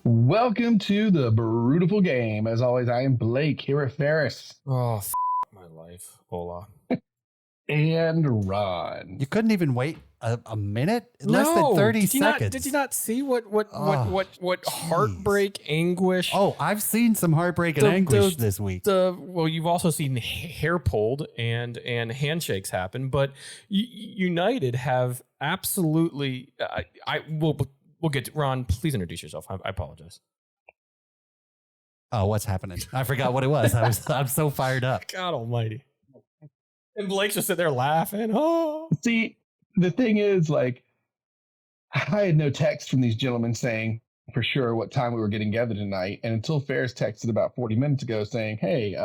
Welcome to the Beautiful Game. As always, I am Blake here at Ferris Oh, my life. Hola. and Ron. You couldn't even wait a minute? Less than 30 seconds. Did you not see what Oh, jeez. heartbreak, anguish? Oh, I've seen some heartbreak and anguish this week. Well, you've also seen hair pulled and handshakes happen, but United have absolutely. We'll get to, Ron. Please introduce yourself. I apologize. Oh, what's happening? I forgot what it was. I'm so fired up. God Almighty. And Blake's just sitting there laughing. Oh, See, the thing is, like, I had no text from these gentlemen saying for sure what time we were getting together tonight. And until Ferris texted about 40 minutes ago saying, hey,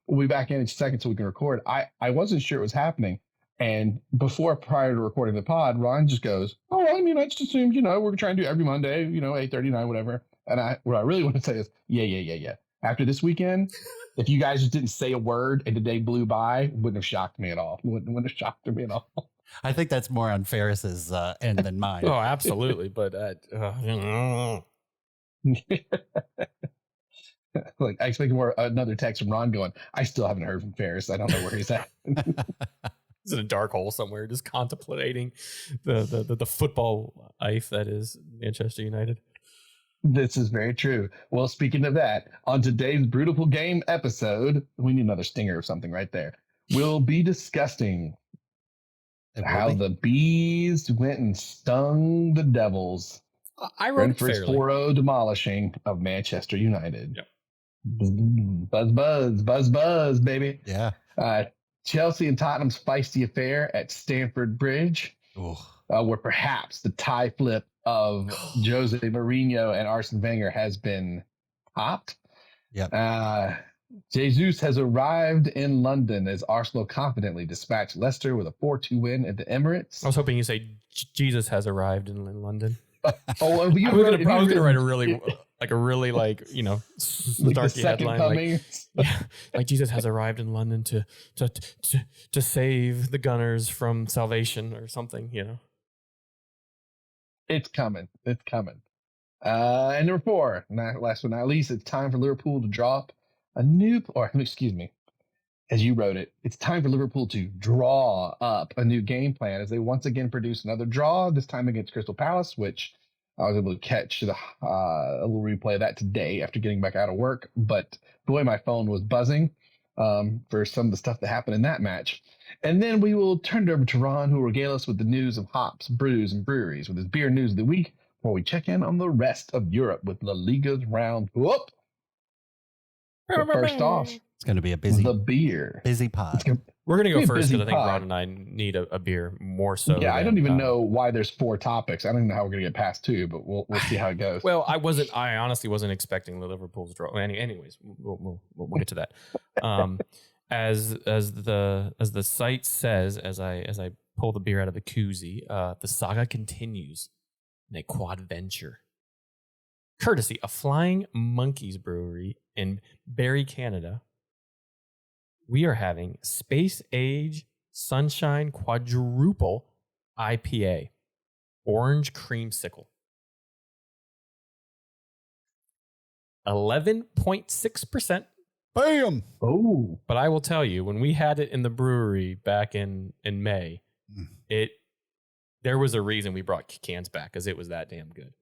we'll be back in a second so we can record, I wasn't sure it was happening. And prior to recording the pod, Ron just goes, oh, I mean, I just assumed, we're trying to do every Monday, 8:39, whatever. And what I really want to say is, yeah. After this weekend, if you guys just didn't say a word and the day blew by, wouldn't have shocked me at all. Wouldn't have shocked me at all. I think that's more on Ferris's end than mine. oh, absolutely. But Like, I expect another text from Ron going, I still haven't heard from Ferris. I don't know where he's at. he's in a dark hole somewhere, just contemplating the football life that is Manchester United. This is very true. Well, speaking of that, on today's Beautiful Game episode, we need another stinger or something right there. We'll be discussing how the bees went and stung the Devils. I wrote it Brentford's fairly. 4-0 demolishing of Manchester United. Yep. Buzz, baby. Yeah. Chelsea and Tottenham's feisty affair at Stamford Bridge, where perhaps the tie flip of Jose Mourinho and Arsene Wenger has been topped. Yep. Jesus has arrived in London as Arsenal confidently dispatched Leicester with a 4-2 win at the Emirates. I was hoping you say Jesus has arrived in London. I was going to write a really snarky headline. Like Jesus has arrived in London to save the Gunners from salvation or something, It's coming. And number 4, last but not least, it's time for Liverpool to drop as you wrote it, it's time for Liverpool to draw up a new game plan as they once again produce another draw, this time against Crystal Palace, which I was able to catch a little replay of that today after getting back out of work. But boy, my phone was buzzing for some of the stuff that happened in that match. And then we will turn it over to Ron, who will regale us with the news of hops, brews, and breweries with his beer news of the week before we check in on the rest of Europe with La Liga's round. Whoop! But first off, it's going to be a busy pod. We're going to go first because I think Ron and I need a beer more so. Yeah, I don't even know why there's 4 topics. I don't even know how we're going to get past 2, but we'll see how it goes. Well, I honestly wasn't expecting the Liverpool's draw. Anyways, we'll get to that. As the site says, as I pull the beer out of the koozie, the saga continues in a quad venture, courtesy of Flying Monkies Brewery in Barrie, Canada. We are having Space Age Sunshine Quadruple IPA, Orange Creamsicle. 11.6%. Bam! Oh. But I will tell you, when we had it in the brewery back in May, there was a reason we brought cans back, because it was that damn good.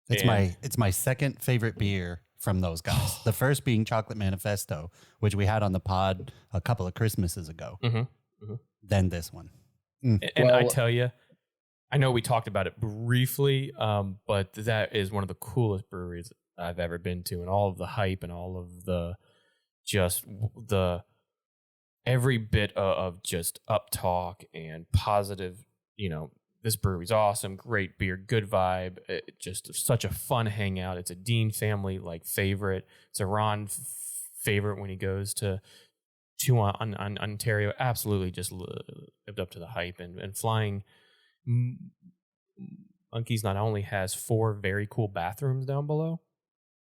It's my second favorite beer from those guys. The first being Chocolate Manifesto, which we had on the pod a couple of Christmases ago. Then this one. And I tell you, I know we talked about it briefly, but that is one of the coolest breweries I've ever been to, and all of the hype and all of the every bit of just up talk and positive, this brewery's awesome, great beer, good vibe, just such a fun hangout. It's a Dean family favorite. It's a Ron favorite when he goes to Ontario. Absolutely just lived up to the hype. And Flying Monkies not only has 4 very cool bathrooms down below,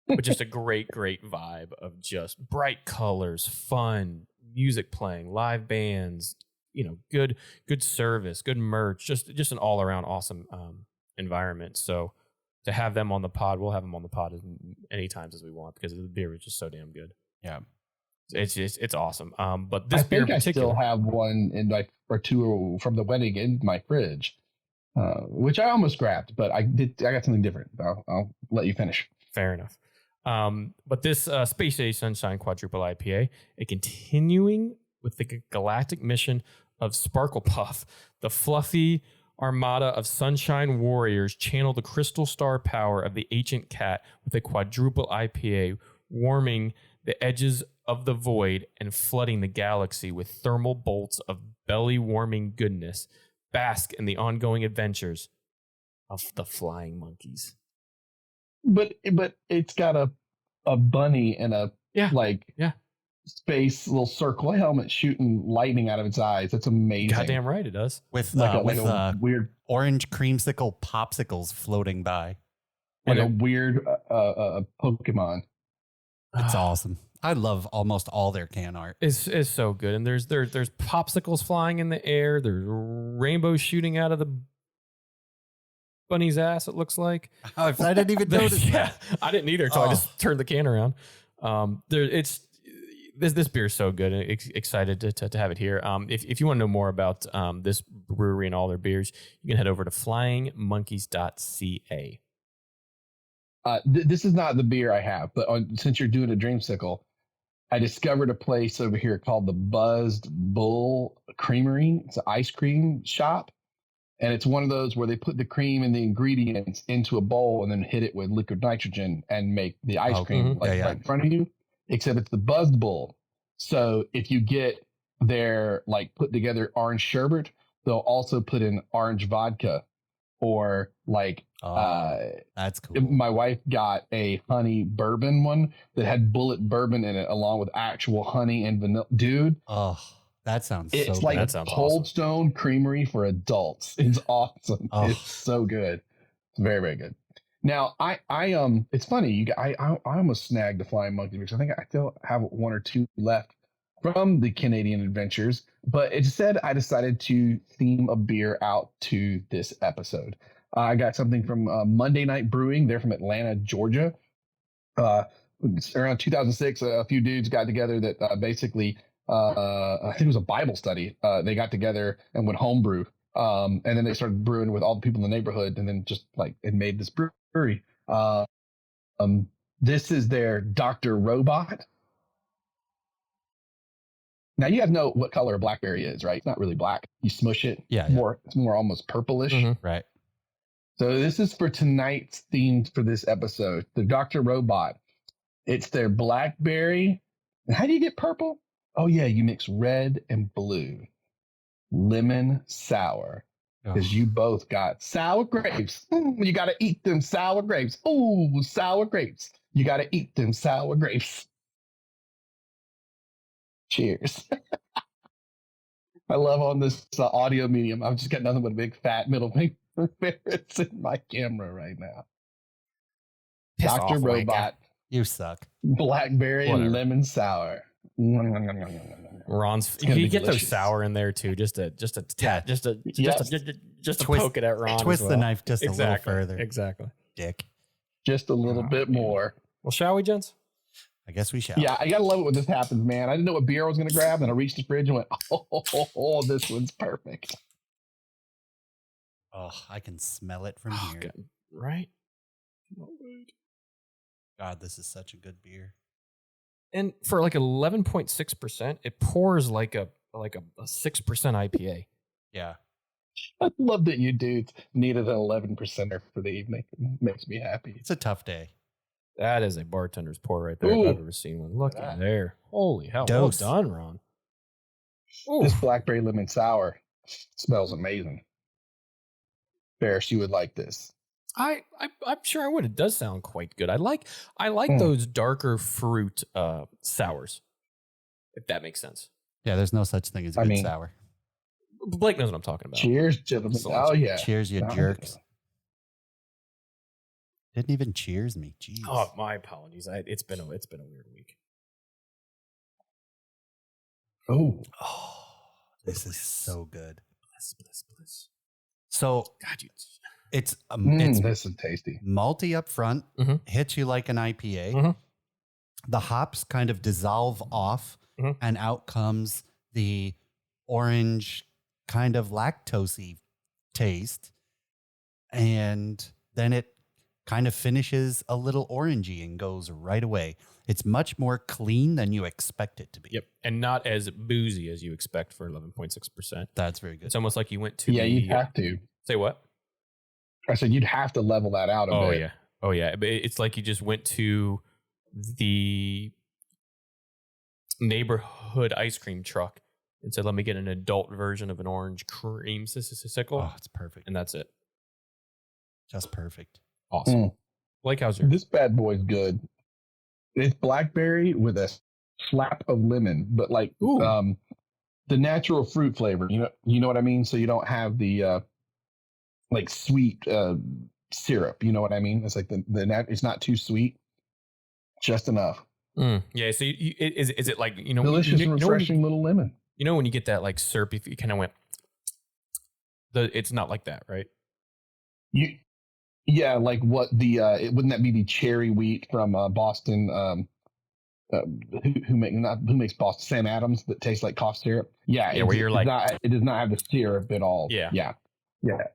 but just a great vibe of just bright colors, fun music playing, live bands, good service, good merch, just an all around awesome environment. So to have them on the pod. We'll have them on the pod as many times as we want because the beer is just so damn good. Yeah. It's awesome. But this I beer think in I particular, still have one in like or two from the wedding in my fridge, which I almost grabbed, but I got something different. I'll let you finish. fair enough. But this Space Age Sunshine Quadruple IPA, continuing with the galactic mission of Sparkle Puff, the fluffy armada of sunshine warriors channel the crystal star power of the ancient cat with a quadruple IPA, warming the edges of the void and flooding the galaxy with thermal bolts of belly-warming goodness. Bask in the ongoing adventures of the flying monkeys. But it's got a bunny and a space little circle helmet shooting lightning out of its eyes. That's amazing. Goddamn right it does. With a weird orange creamsicle popsicles floating by. Like a weird Pokemon. It's awesome. I love almost all their can art. It's so good. And there's popsicles flying in the air. There's rainbows shooting out of the bunny's ass, it looks like. I didn't even notice that. I didn't either until I just turned the can around. This beer is so good. And excited to have it here. If you want to know more about this brewery and all their beers, you can head over to flyingmonkeys.ca. This is not the beer I have, but since you're doing a dreamsicle, I discovered a place over here called the Buzzed Bull Creamery. It's an ice cream shop. And it's one of those where they put the cream and the ingredients into a bowl and then hit it with liquid nitrogen and make the ice cream right in front of you, except it's the Buzzed Bull. So if you get their put together orange sherbet, they'll also put in orange vodka or that's cool. My wife got a honey bourbon one that had bullet bourbon in it along with actual honey and vanilla. Dude. Oh, that sounds it's so like good. Cold Stone Creamery for adults. It's awesome. Oh. It's so good. It's very, very good. Now, I it's funny. I almost snagged the Flying Monkey because I think I still have one or two left from the Canadian Adventures, but instead I decided to theme a beer out to this episode. I got something from Monday Night Brewing. They're from Atlanta, Georgia. Around 2006, a few dudes got together that basically, I think it was a Bible study. They got together and went homebrew. And then they started brewing with all the people in the neighborhood and then just it made this brewery. This is their Dr. Robot. Now you guys know what color a blackberry is, right? It's not really black. You smush it. Yeah. It's more almost purplish. Mm-hmm. Right. So this is for tonight's theme for this episode, the Dr. Robot. It's their blackberry. And how do you get purple? Oh, yeah, you mix red and blue. Lemon sour. Because you both got sour grapes. You got to eat them sour grapes. Ooh, sour grapes. You got to eat them sour grapes. Cheers. I love on this audio medium. I've just got nothing but a big fat middle finger. Ferris in my camera right now. Dr. Robot. You suck. Blackberry and lemon sour. Ron's. You get those sour in there too, just to poke it at Ron. Twist the knife just a little further. Exactly. Dick. Just a little bit more. Well, shall we, gents? I guess we shall. Yeah, I gotta love it when this happens, man. I didn't know what beer I was gonna grab, and I reached the fridge and went, "Oh, this one's perfect." Oh, I can smell it from here. God, right? God, this is such a good beer. And for 11.6%, it pours like a 6% IPA. Yeah. I love that you dudes needed an 11%er for the evening. It makes me happy. It's a tough day. That is a bartender's pour right there. If I've ever seen one. Look at there. Holy hell. Dose. Well done, Ron. Ooh. This blackberry lemon sour smells amazing. Ferris, you would like this. I'm sure I would. It does sound quite good. I like those darker fruit sours, if that makes sense. Yeah, there's no such thing as a good sour. Blake knows what I'm talking about. Cheers, gentlemen. Oh, yeah. Cheers, you jerks. Didn't even cheers me. Jeez. Oh, my apologies. It's been a weird week. Oh, this is so good. Bliss. So, God, It's this is tasty. malty up front, hits you like an IPA. The hops kind of dissolve off, and out comes the orange kind of lactosey taste. And then it kind of finishes a little orangey and goes right away. It's much more clean than you expect it to be. Yep. And not as boozy as you expect for 11.6%. That's very good. It's almost like you went to you'd have to. Say what? I said you'd have to level that out a bit. Oh, yeah. But it's like you just went to the neighborhood ice cream truck and said, let me get an adult version of an orange creamsicle. Oh, it's perfect. And that's it. Just perfect. Awesome. Blake, how's yours? This bad boy's good. It's blackberry with a slap of lemon, but like the natural fruit flavor. You know what I mean? So you don't have the like sweet syrup. You know what I mean? It's like it's not too sweet, just enough. Yeah. So is it like, delicious and refreshing little lemon? You know when you get that like syrup, if you kind of went, it's not like that, right? Yeah, like what wouldn't that be the cherry wheat from Boston? Who makes Boston? Sam Adams, that tastes like cough syrup. Yeah, where you're like, it does not have the syrup at all. Yeah.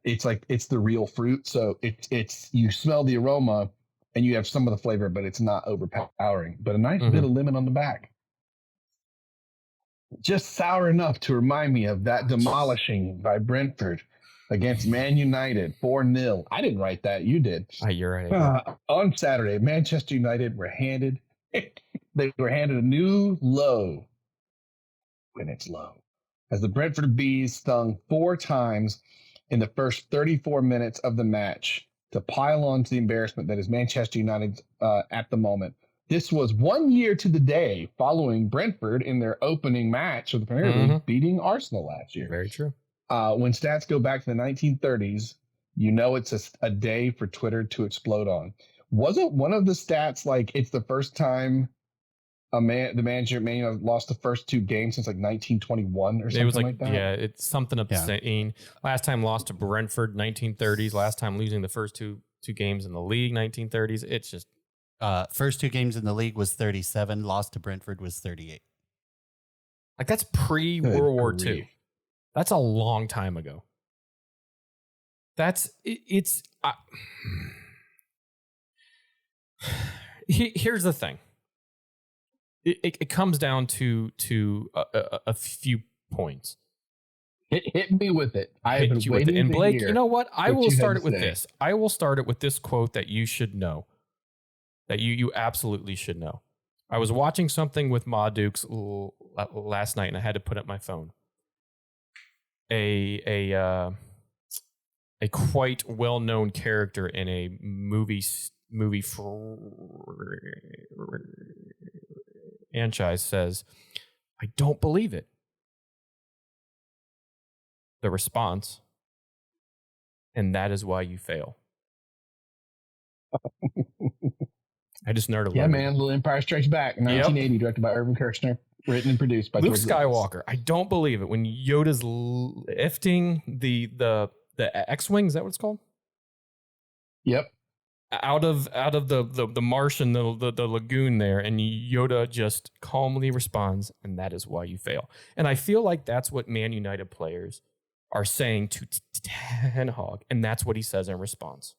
It's like it's the real fruit, so it's you smell the aroma and you have some of the flavor, but it's not overpowering. But a nice bit of lemon on the back, just sour enough to remind me of that demolishing by Brentford against Man United, 4-0. I didn't write that. You did. You're right. On Saturday, Manchester United were handed a new low when it's low. As the Brentford Bees stung 4 times in the first 34 minutes of the match to pile on to the embarrassment that is Manchester United at the moment. This was 1 year to the day following Brentford in their opening match of the Premier League beating Arsenal last year. Very true. When stats go back to the 1930s, it's a day for Twitter to explode on. Wasn't one of the stats like it's the first time the manager of Man United lost the first 2 games since like 1921 or something like that? Yeah, it's something obscene. Yeah. Last time lost to Brentford, 1930s. Last time losing the first two games in the league, 1930s. It's just first 2 games in the league was 37. Lost to Brentford was 38. Like that's pre-World War II. That's a long time ago. Here's the thing. It comes down to a few points. Hit me with it. And Blake, you know what? I will start it with this. I will start it with this quote that you should know. That you absolutely should know. I was watching something with Ma Dukes last night, and I had to put up my phone. A quite well-known character in a movie franchise says, "I don't believe it." The response, "And that is why you fail." I just nerded. Yeah, man. Little Empire Strikes Back, 1980, directed by Irvin Kershner. Written and produced by Luke Skywalker. I don't believe it. When Yoda's lifting the X-Wing, is that what it's called? Yep. Out of the marsh and the lagoon there, and Yoda just calmly responds, "And that is why you fail." And I feel like that's what Man United players are saying to Ten Hag, and that's what he says in response.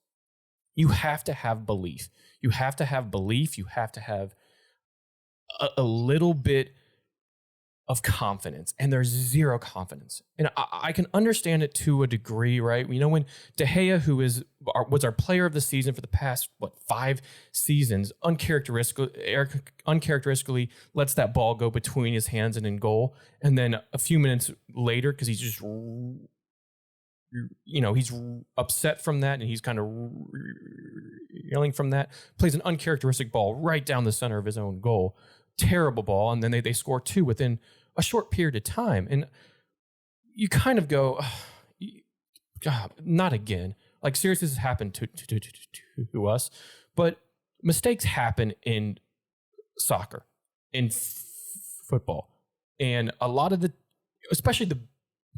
You have to have belief. You have to have belief. You have to have a little bit of confidence, and there's zero confidence. And I can understand it to a degree, right? You know, when De Gea, who was our player of the season for the past, 5 seasons, uncharacteristically lets that ball go between his hands and in goal. And then a few minutes later, because he's just, he's upset from that and he's kind of yelling from that, plays an uncharacteristic ball right down the center of his own goal. Terrible ball. And then they score 2 within a short period of time. And you kind of go, God, not again. Like, seriously, this has happened to us. But mistakes happen in soccer, in football. And a lot of especially the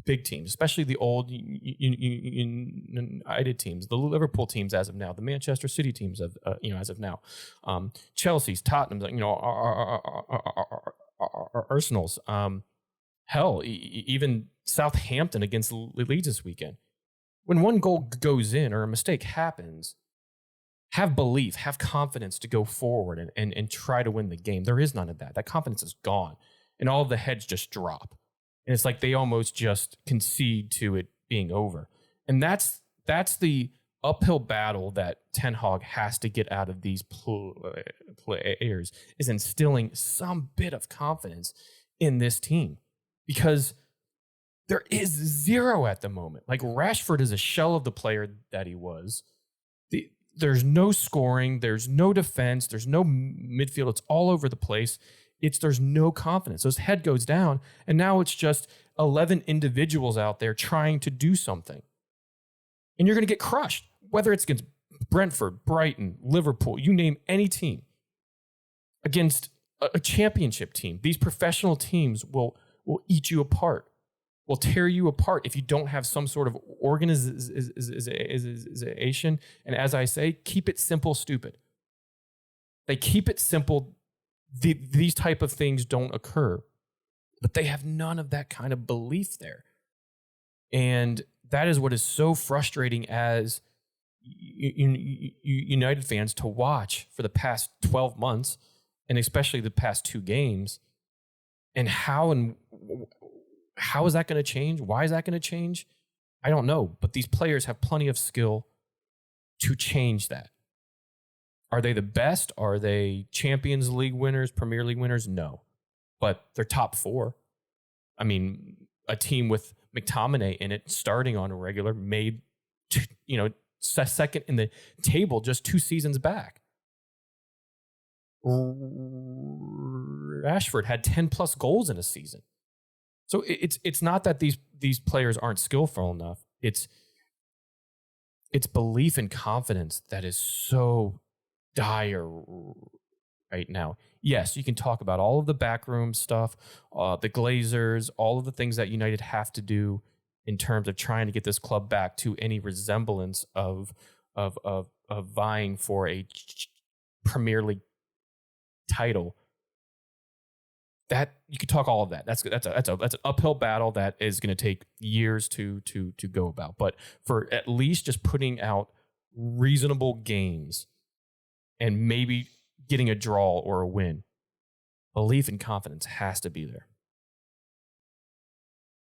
big teams, especially the old United teams, the Liverpool teams as of now, the Manchester City teams as of now, Chelsea's, Tottenham's, our Arsenal's, hell, even Southampton against Leeds this weekend. When one goal goes in or a mistake happens, have belief, have confidence to go forward and try to win the game. There is none of that. That confidence is gone. And all of the heads just drop. And it's like they almost just concede to it being over. And that's the uphill battle that Ten Hag has to get out of these players, is instilling some bit of confidence in this team. Because there is zero at the moment. Like, Rashford is a shell of the player that he was. There's no scoring. There's no defense. There's no midfield. It's all over the place. There's no confidence. So his head goes down, and now it's just 11 individuals out there trying to do something. And you're going to get crushed, whether it's against Brentford, Brighton, Liverpool, you name any team. Against a championship team, these professional teams will eat you apart, will tear you apart if you don't have some sort of organization. And as I say, keep it simple, stupid. They keep it simple. These type of things don't occur, but they have none of that kind of belief there. And that is what is so frustrating as United fans to watch for the past 12 months, and especially the past 2 games. And how is that going to change? Why is that going to change? I don't know, but these players have plenty of skill to change that. Are they the best? Are they Champions League winners, Premier League winners? No, but they're top 4. I mean, a team with McTominay in it starting on a regular made, second in the table just 2 seasons back. Rashford had 10 plus goals in a season. So it's not that these players aren't skillful enough. It's belief and confidence that is so dire right now. Yes, you can talk about all of the backroom stuff, the Glazers, all of the things that United have to do in terms of trying to get this club back to any resemblance of vying for a Premier League title. That you could talk all of that. That's an uphill battle that is going to take years to go about. But for at least just putting out reasonable games and maybe getting a draw or a win, belief and confidence has to be there.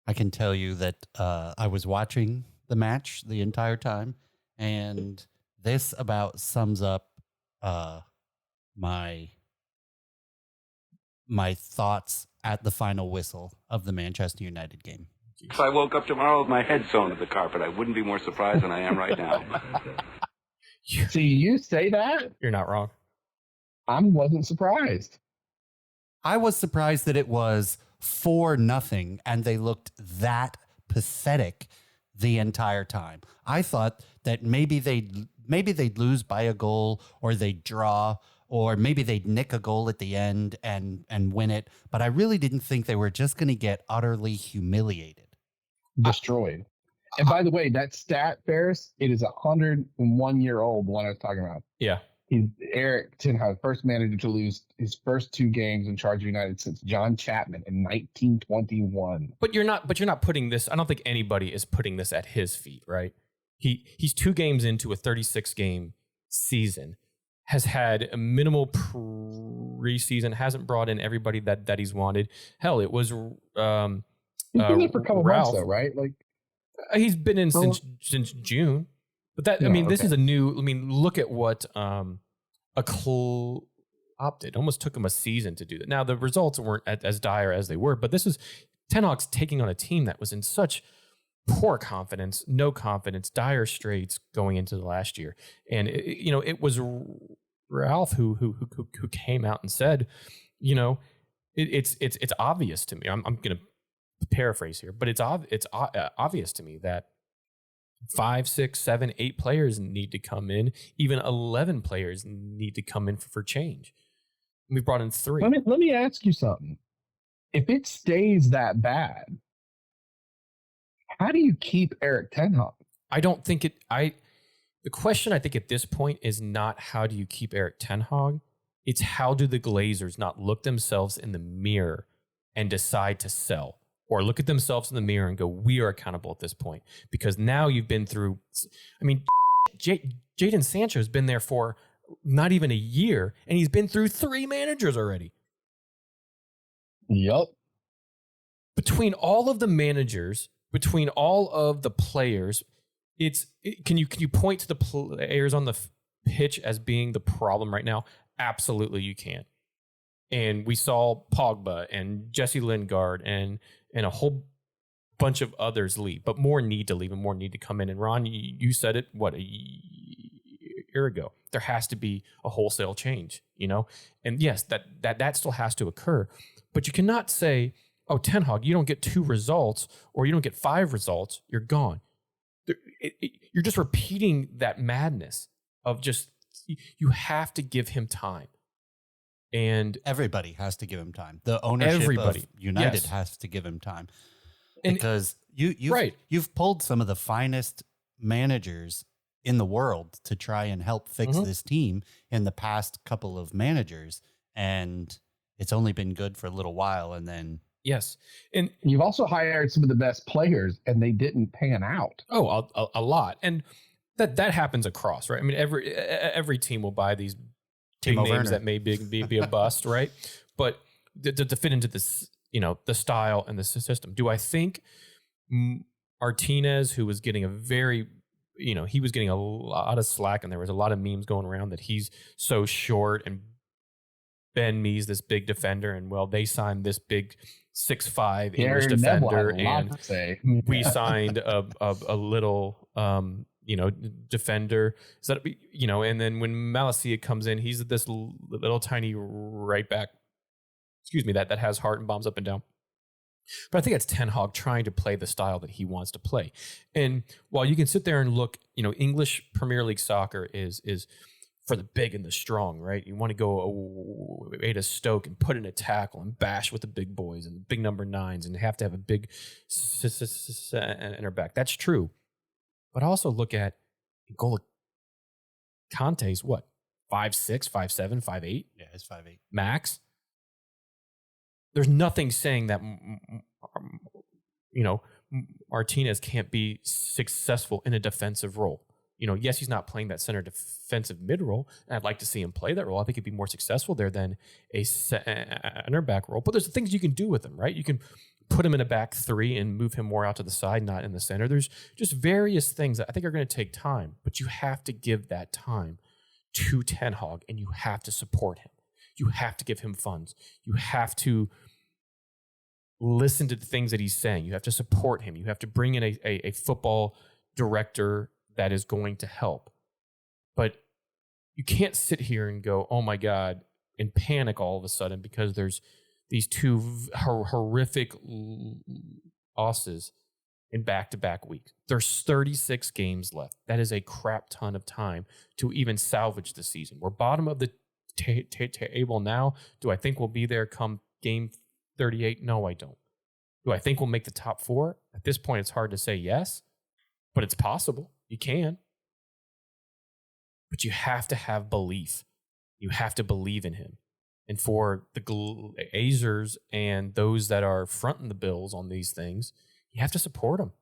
I can tell you that I was watching the match the entire time, and this about sums up my thoughts at the final whistle of the Manchester United game. If I woke up tomorrow with my head sewn to the carpet, I wouldn't be more surprised than I am right now. See, you say that? You're not wrong. I wasn't surprised. I was surprised that it was 4-0 and they looked that pathetic the entire time. I thought that maybe they'd lose by a goal, or they'd draw, or maybe they'd nick a goal at the end and win it. But I really didn't think they were just going to get utterly humiliated. Destroyed. And by the way, that stat, Ferris, it is 101-year-old, the one I was talking about. Yeah. He's Eric Ten Hag, first manager to lose his first 2 games in charge of United since John Chapman in 1921. But you're not putting this, I don't think anybody is putting this at his feet, right? He's 2 games into a 36-game season, has had a minimal preseason, hasn't brought in everybody that he's wanted. Hell, it was he's been there for a couple months though, right? Like, he's been in since June. But that, I mean, this is a new, look at what a Klopp did. Almost took him a season to do that. Now, the results weren't as dire as they were, but this is Ten Hag's taking on a team that was in such poor confidence, no confidence, dire straits going into the last year. And, it was Ralph who came out and said, it's obvious to me. I'm going to paraphrase here, but it's obvious to me that 5, 6, 7, 8 players need to come in. Even 11 players need to come in for change. We brought in 3. Let me ask you something. If it stays that bad, how do you keep Eric Ten Hag? I don't think it. The question I think at this point is not how do you keep Eric Ten Hag. It's how do the Glazers not look themselves in the mirror and decide to sell, or look at themselves in the mirror and go, we are accountable at this point, because now you've been through. I mean, Jadon Sancho has been there for not even a year, and he's been through 3 managers already. Yup. Between all of the managers, between all of the players, can you point to the players on the pitch as being the problem right now? Absolutely, you can. And we saw Pogba and Jesse Lingard and a whole bunch of others leave, but more need to leave and more need to come in. And Ron, you said it, a year ago. There has to be a wholesale change, And yes, that still has to occur. But you cannot say, oh, Ten Hag, you don't get 2 results or you don't get 5 results, you're gone. You're just repeating that madness of just, you have to give him time. And everybody has to give him time. The ownership of United has to give him time. Because you've pulled some of the finest managers in the world to try and help fix this team in the past couple of managers. And it's only been good for a little while. And then yes. And you've also hired some of the best players and they didn't pan out. Oh, a lot. And that happens across, right? I mean, every team will buy these big names that may be a bust, right? But to fit into this, the style and the system. Do I think Martinez, who was getting he was getting a lot of slack and there was a lot of memes going around that he's so short, and Ben Mee's this big defender, and they signed this big 6'5" English defender, and we signed a little defender. So that, and then when Malacia comes in, he's this little tiny right back. Excuse me, that has heart and bombs up and down. But I think it's Ten Hag trying to play the style that he wants to play. And while you can sit there and look, English Premier League soccer is for the big and the strong, right? You want to go away to Stoke and put in a tackle and bash with the big boys and the big number 9s and have to have a big center back. That's true. But also look at N'Golo Kante's 5'6", 5'7", 5'8"? Yeah, it's 5'8". Max. There's nothing saying that, Martinez can't be successful in a defensive role. Yes, he's not playing that center defensive mid role, and I'd like to see him play that role. I think he'd be more successful there than a center back role. But there's things you can do with him, right? You can put him in a back 3 and move him more out to the side, not in the center. There's just various things that I think are going to take time, but you have to give that time to Ten Hag, and you have to support him. You have to give him funds. You have to listen to the things that he's saying. You have to support him. You have to bring in a football director that is going to help. But you can't sit here and go, oh my God, and panic all of a sudden because there's these 2 horrific losses in back-to-back weeks. There's 36 games left. That is a crap ton of time to even salvage the season. We're bottom of the table now. Do I think we'll be there come game 38? No, I don't. Do I think we'll make the top 4? At this point, it's hard to say yes, but it's possible. You can. But you have to have belief. You have to believe in him. And for the Glazers and those that are fronting the bills on these things, you have to support them.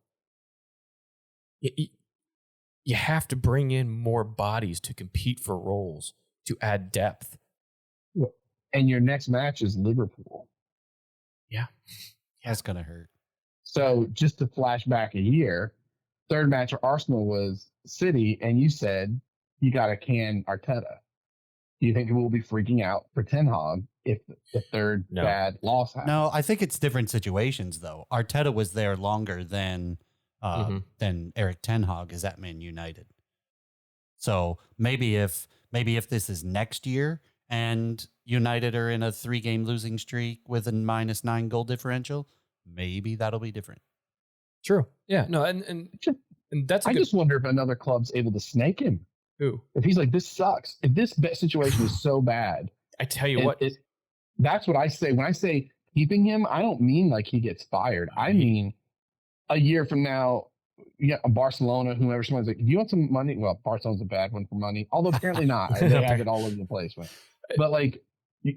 You have to bring in more bodies to compete for roles, to add depth. And your next match is Liverpool. Yeah. That's going to hurt. So just to flash back a year, third match for Arsenal was City, and you said you got to can Arteta. Do you think we'll be freaking out for Ten Hag if the third bad loss happens? No, I think it's different situations, though. Arteta was there longer than Eric Ten Hag is at Man United. So maybe if this is next year and United are in a 3-game losing streak with a -9 goal differential, maybe that'll be different. True. Yeah. No, and that's. I just wonder if another club's able to snake him. Who? If he's like, this sucks. If this situation is so bad. I tell you what. That's what I say. When I say keeping him, I don't mean like he gets fired. I mean a year from now, Barcelona, whoever, someone's like, do you want some money? Well, Barcelona's a bad one for money, although apparently not. They have it all over the place. But like,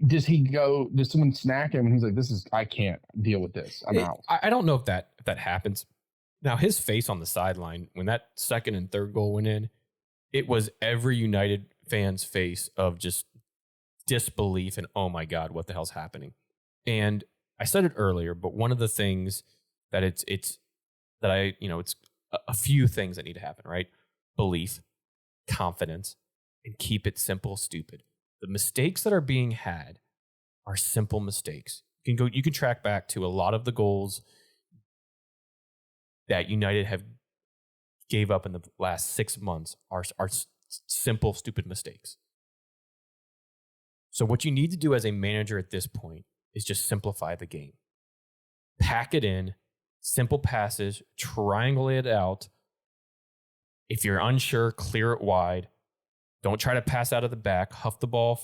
does someone snack him and he's like, I can't deal with this. I'm out. I don't know if that happens. Now, his face on the sideline, when that second and third goal went in, it was every United fan's face of just disbelief and, oh my God, what the hell's happening? And I said it earlier, but one of the things that it's a few things that need to happen, right? Belief, confidence, and keep it simple, stupid. The mistakes that are being had are simple mistakes. You can track back to a lot of the goals that United have gave up in the last 6 months are simple, stupid mistakes. So what you need to do as a manager at this point is just simplify the game. Pack it in, simple passes, triangulate it out. If you're unsure, clear it wide. Don't try to pass out of the back, huff the ball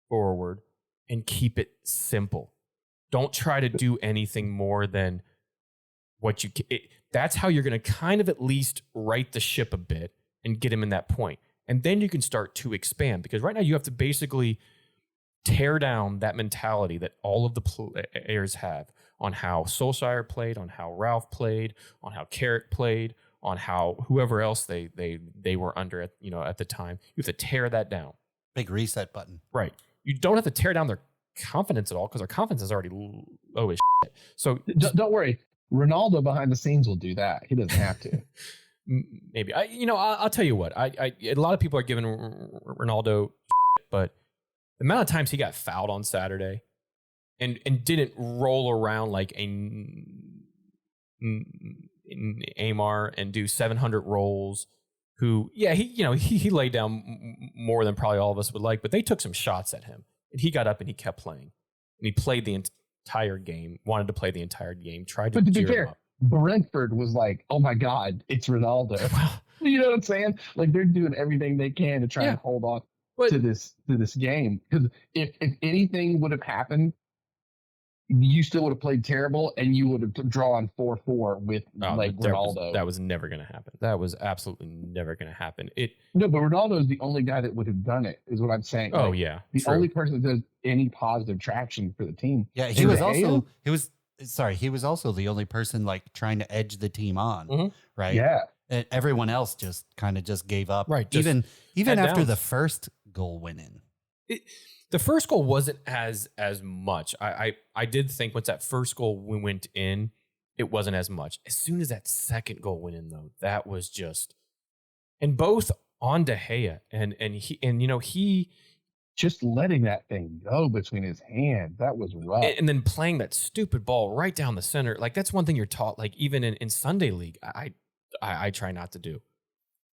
forward, and keep it simple. Don't try to do anything more than what you can. That's how you're going to kind of at least right the ship a bit and get him in that point. And then you can start to expand, because right now you have to basically tear down that mentality that all of the players have on how Solskjaer played, on how Ralph played, on how Carrick played, on how whoever else they were under at the time. You have to tear that down. Big reset button. Right. You don't have to tear down their confidence at all, because their confidence is already low as shit. So don't worry. Ronaldo behind the scenes will do that. He doesn't have to. Maybe. I'll tell you what. A lot of people are giving Ronaldo shit, but the amount of times he got fouled on Saturday and didn't roll around like Amar and do 700 rolls, he laid down more than probably all of us would like, but they took some shots at him and he got up and he kept playing, and he played the entire game, wanted to play the entire game, tried to cheer him up. Brentford was like, oh my God, it's Ronaldo. You know what I'm saying? Like, they're doing everything they can to try and hold on to this game. Because if anything would have happened, you still would have played terrible, and you would have drawn 4-4 with Ronaldo. That was never going to happen. That was absolutely never going to happen. No, but Ronaldo is the only guy that would have done it, is what I'm saying. Oh, like, yeah. The only person that does any positive traction for the team. Yeah, he was also the only person like trying to edge the team on, right? Yeah. And everyone else just gave up. Right. Even after the first goal went in. The first goal wasn't as much. I did think once that first goal went in, it wasn't as much. As soon as that second goal went in, though, that was just, and both on De Gea and he just letting that thing go between his hands, that was rough. And then playing that stupid ball right down the center. Like, that's one thing you're taught, like even in Sunday League, I try not to do,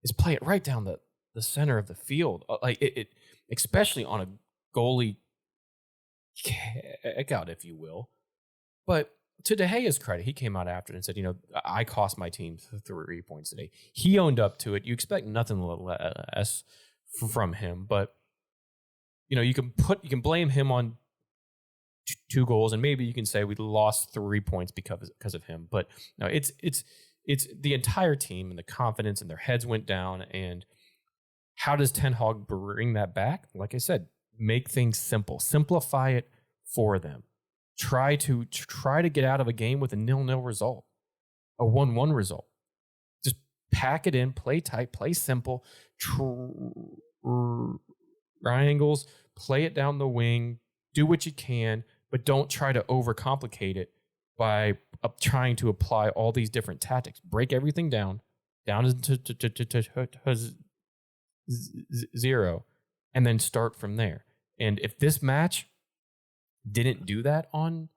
is play it right down the center of the field. Like it especially on a goalie kick out, if you will. But to De Gea's credit, he came out after it and said, I cost my team 3 points today. He owned up to it. You expect nothing less from him, but you can blame him on 2 goals, and maybe you can say we lost 3 points because of him. But no, it's the entire team and the confidence, and their heads went down. And how does Ten Hag bring that back? Like I said, make things simple, simplify it for them. Try to get out of a game with a 0-0 result, a 1-1 result. Just pack it in, play tight, play simple, triangles, play it down the wing, do what you can, but don't try to overcomplicate it by trying to apply all these different tactics. Break everything down to 0, and then start from there. And if this match didn't do that on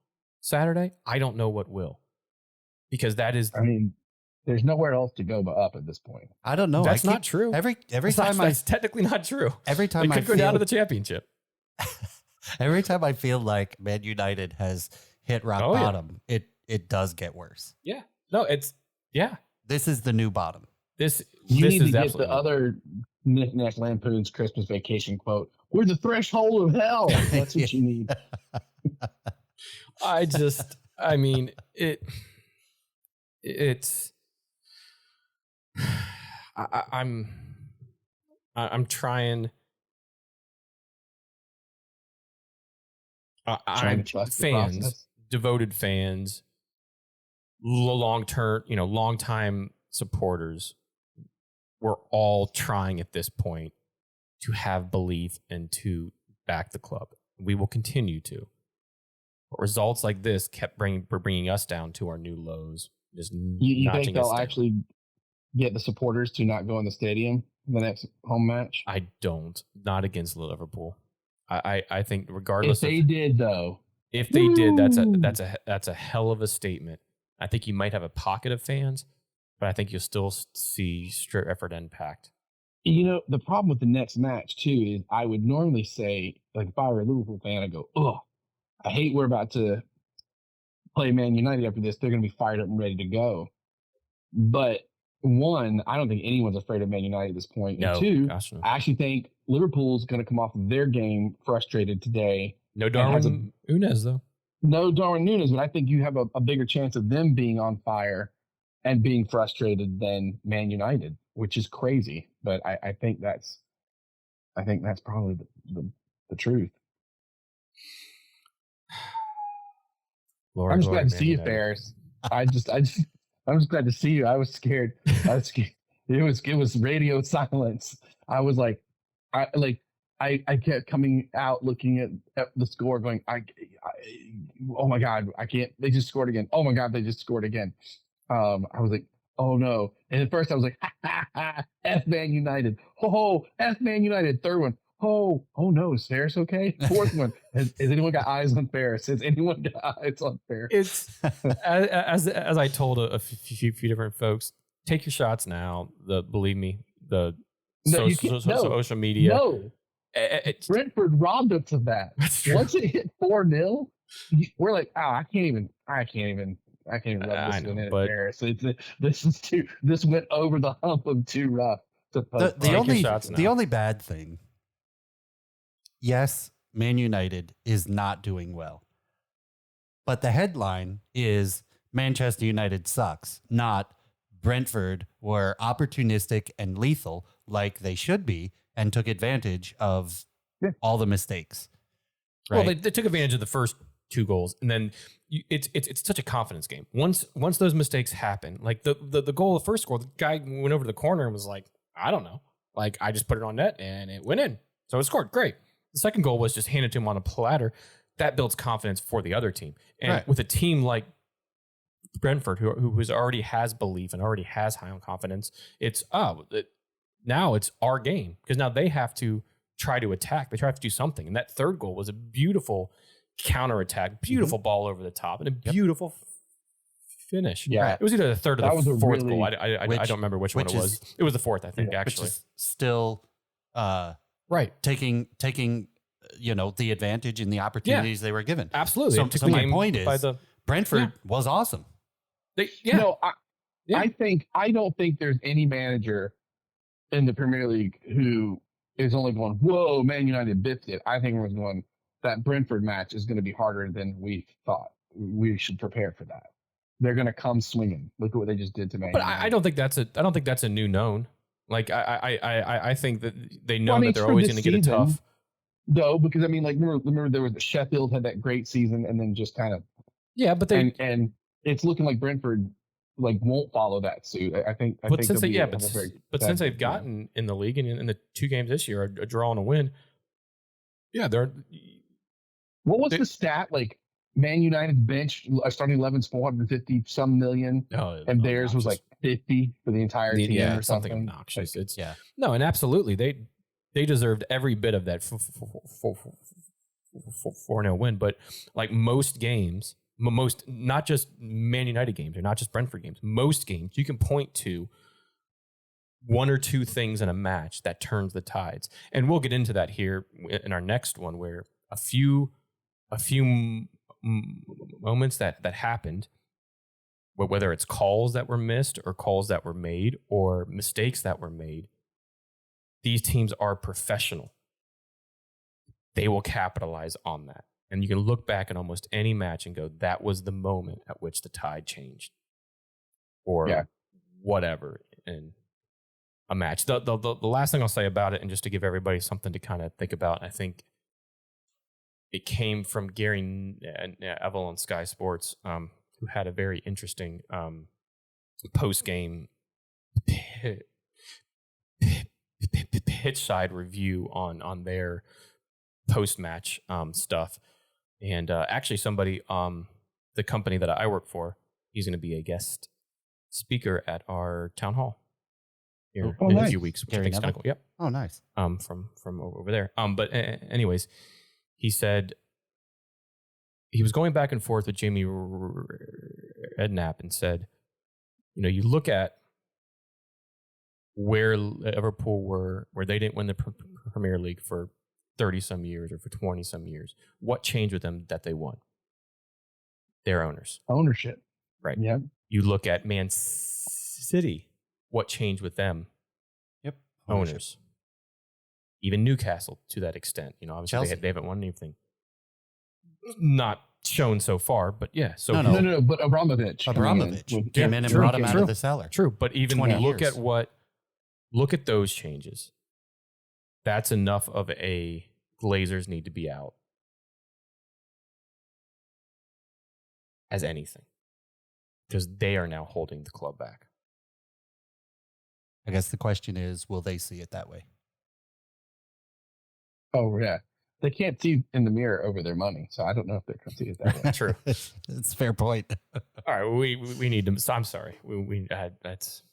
Saturday, I don't know what will. Because that is... there's nowhere else to go but up at this point. I don't know. That's not true. Every time that's technically not true. Every time they could go down to the championship. Every time I feel like Man United has hit rock bottom, it does get worse. Yeah. No, This is the new bottom. You need to get the other Knick-Knack Lampoon's Christmas Vacation quote. We're the threshold of hell. That's what you need. it's I'm trying. Trying to trust the fans, process. devoted fans, long time supporters. We're all trying at this point to have belief and to back the club. We will continue to. But results like this were bringing us down to our new lows. Just You think notching us they'll down. actually get the supporters to not go in the stadium in the next home match? I don't. Not against Liverpool. I think regardless If they did, though. If they did, that's a hell of a statement. I think you might have a pocket of fans, but I think you'll still see straight effort impact. The problem with the next match, too, is I would normally say, like, if I were a Liverpool fan, I'd go, oh, I hate we're about to play Man United after this. They're going to be fired up and ready to go. But one, I don't think anyone's afraid of Man United at this point. No, and two, gosh, no. I actually think Liverpool's going to come off of their game frustrated today. No Darwin Núñez, though. No Darwin Núñez, but I think you have a bigger chance of them being on fire and being frustrated than Man United, which is crazy. But I think that's probably the truth. Lord, I'm just glad to Man see you, United. Ferris. I'm just glad to see you. I was scared. It was radio silence. I was like, I kept coming out looking at the score, going, oh my God, I can't. They just scored again. Oh my God, they just scored again. I was like, oh no. And at first I was like, F Man United. Ho, F Man United. Third one. Oh no, is Ferris okay? Fourth one. Has anyone got eyes on Ferris? Has anyone got eyes on Ferris? It's as I told a few different folks, take your shots now. Believe me, social media. No. Brentford robbed us of that. Once it hit 4-0, we're like, I can't even rub this one in Ferris. This went over the hump of too rough. The only bad thing, yes, Man United is not doing well. But the headline is Manchester United sucks, not Brentford were opportunistic and lethal like they should be and took advantage of all the mistakes. Right? Well, they took advantage of the first 2 goals, and then it's such a confidence game. Once those mistakes happen, like the goal of the first goal, the guy went over to the corner and was like, I don't know, like I just put it on net and it went in, so it scored. Great. The second goal was just handed to him on a platter. That builds confidence for the other team, and with a team like Brentford, who already has belief and already has high on confidence, now it's our game, because now they have to try to attack. They try to do something. And that third goal was a beautiful counterattack, beautiful ball over the top, and a beautiful finish. Yeah. It was either the third or the fourth goal. I don't remember which one it was. It was the fourth, I think, actually. Which is still taking the advantage and the opportunities they were given. Absolutely. So my point is, Brentford was awesome. I don't think there's any manager in the Premier League who is only going, whoa, Man United biffed it. I think everyone's going, that Brentford match is going to be harder than we thought. We should prepare for that. They're going to come swinging. Look at what they just did to Man United. But I don't think that's a new known. Like I think that they know that they're always going to get it tough. No, because I mean, like remember there was the Sheffield had that great season and then just kind of but and it's looking like Brentford won't follow that suit. I think since they've gotten in the league and in the 2 games this year, a draw and a win. Yeah, they're. What was the stat? Like Man United's bench starting 11's 450 some million, and theirs was like 50 for the entire team. Yeah, or something obnoxious. And absolutely they deserved every bit of that 4-0 win. But like most games. Not just Man United games or not just Brentford games, most games you can point to 1 or 2 things in a match that turns the tides. And we'll get into that here in our next one, where a few moments that happened, whether it's calls that were missed or calls that were made or mistakes that were made, these teams are professional. They will capitalize on that. And you can look back at almost any match and go, that was the moment at which the tide changed. or whatever in a match. The last thing I'll say about it, and just to give everybody something to kind of think about, I think it came from Gary Neville on Sky Sports, who had a very interesting post-game pitch side review on their post-match stuff. And actually somebody, the company that I work for, he's going to be a guest speaker at our town hall here in a few weeks, which I think is kind of cool. Yep. Oh, nice. From over there. But anyways, he said he was going back and forth with Jamie Redknapp and said, you know, you look at where Liverpool were, where they didn't win the Premier League for 30 some years or for 20 some years. What changed with them that they won? Their ownership. Right. Yeah. You look at Man City. What changed with them? Yep. Owners. Even Newcastle to that extent. You know, obviously they haven't won anything. Not shown so far, but yeah. So No, but Abramovich came in and brought him out of the cellar. True, but even look at those changes. That's enough of a Glazers need to be out as anything, because they are now holding the club back. I guess the question is, will they see it that way? Oh, yeah. They can't see in the mirror over their money, so I don't know if they're going to see it that way. True. It's a fair point. All right, we need to. I'm sorry. That's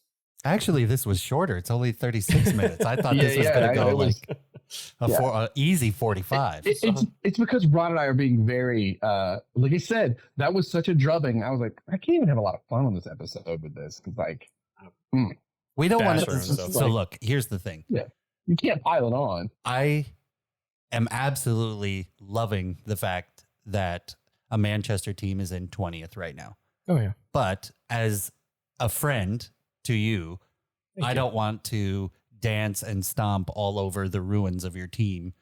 actually, this was shorter. It's only 36 minutes. I thought this was going to go like easy 45. It's because Ron and I are being very, like I said, that was such a drubbing. I was like, I can't even have a lot of fun on this episode with this because, like, we don't want to. So look, here's the thing. Yeah, you can't pile it on. I am absolutely loving the fact that a Manchester team is in 20th right now. Oh yeah. But as a friend to you, I don't want to dance and stomp all over the ruins of your team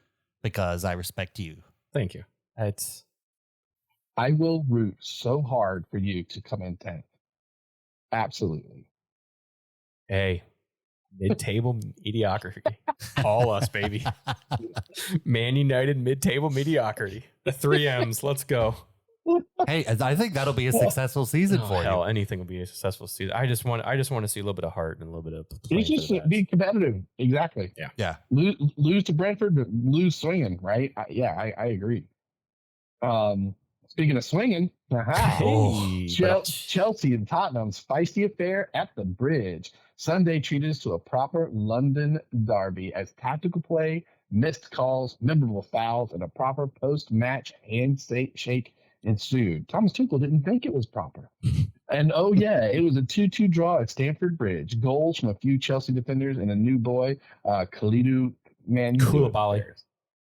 because I respect you. Thank you. I will root so hard for you to come in 10th. Absolutely. Hey, mid-table mediocrity. All us, baby. Man United mid-table mediocrity. The 3 M's. Let's go. Hey, I think that'll be a successful season for you. Anything will be a successful season. I just want to see a little bit of heart and a little bit of. You just be competitive. Exactly. Yeah. Lose to Brentford, but lose swinging. Right. I agree. Speaking of swinging, Chelsea and Tottenham's feisty affair at the Bridge Sunday treated us to a proper London derby as tactical play, missed calls, memorable fouls, and a proper post-match handshake ensued. Thomas Tuchel didn't think it was proper. And it was a 2-2 draw at Stamford Bridge. Goals from a few Chelsea defenders and a new boy, Khalidou Koulibaly.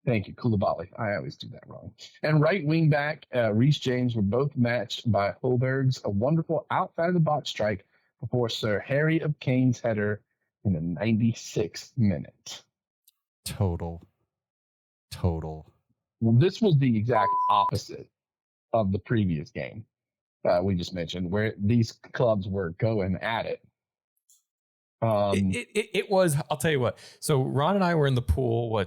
Thank you, Koulibaly. I always do that wrong. And right wing back, Reece James were both matched by Holberg's a wonderful outside of the box strike before Sir Harry of Kane's header in the 96th minute. Total. Well, this was the exact opposite of the previous game we just mentioned, where these clubs were going at it. It was. I'll tell you what. So Ron and I were in the pool.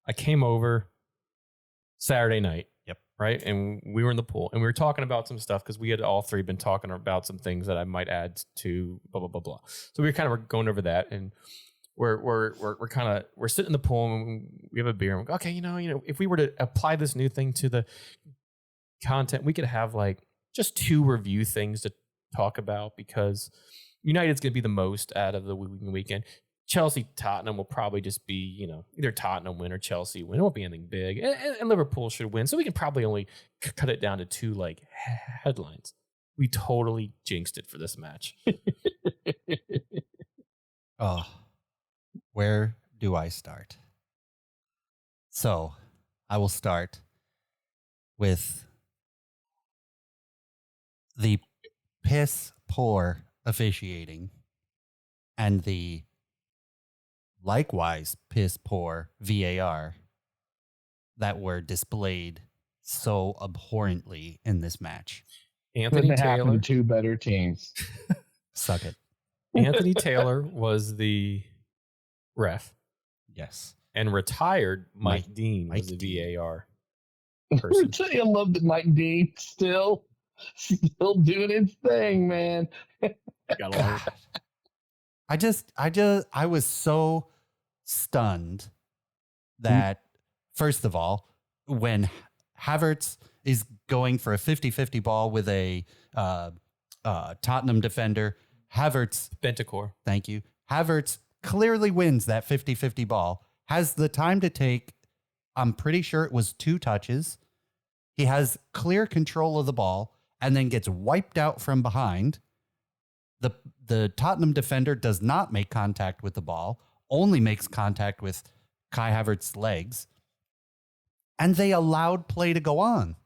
I came over Saturday night. Yep. Right. And we were in the pool and we were talking about some stuff because we had all three been talking about some things that I might add to blah, blah, blah, blah. So we were kind of going over that, and we're sitting in the pool and we have a beer and we're okay, you know, if we were to apply this new thing to the content, we could have like just 2 review things to talk about because United's going to be the most out of the weekend. Chelsea, Tottenham will probably just be, either Tottenham win or Chelsea win. It won't be anything big. And Liverpool should win. So we can probably only cut it down to 2 like headlines. We totally jinxed it for this match. Oh, where do I start? So I will start with the piss poor officiating and the likewise piss poor VAR that were displayed so abhorrently in this match. Anthony Couldn't happen Taylor. to two better teams. Suck it. Anthony Taylor was the ref, Yes. and retired Mike Dean was Mike the VAR I person. love that Mike Dean still doing his thing, man. Gotta love it. I was so stunned that, first of all, when Havertz is going for a 50-50 ball with a Tottenham defender, Havertz, Bentacore. thank you, Havertz clearly wins that 50-50 ball, has the time to take, I'm pretty sure it was 2 touches. He has clear control of the ball and then gets wiped out from behind. The Tottenham defender does not make contact with the ball, only makes contact with Kai Havertz's legs, and they allowed play to go on.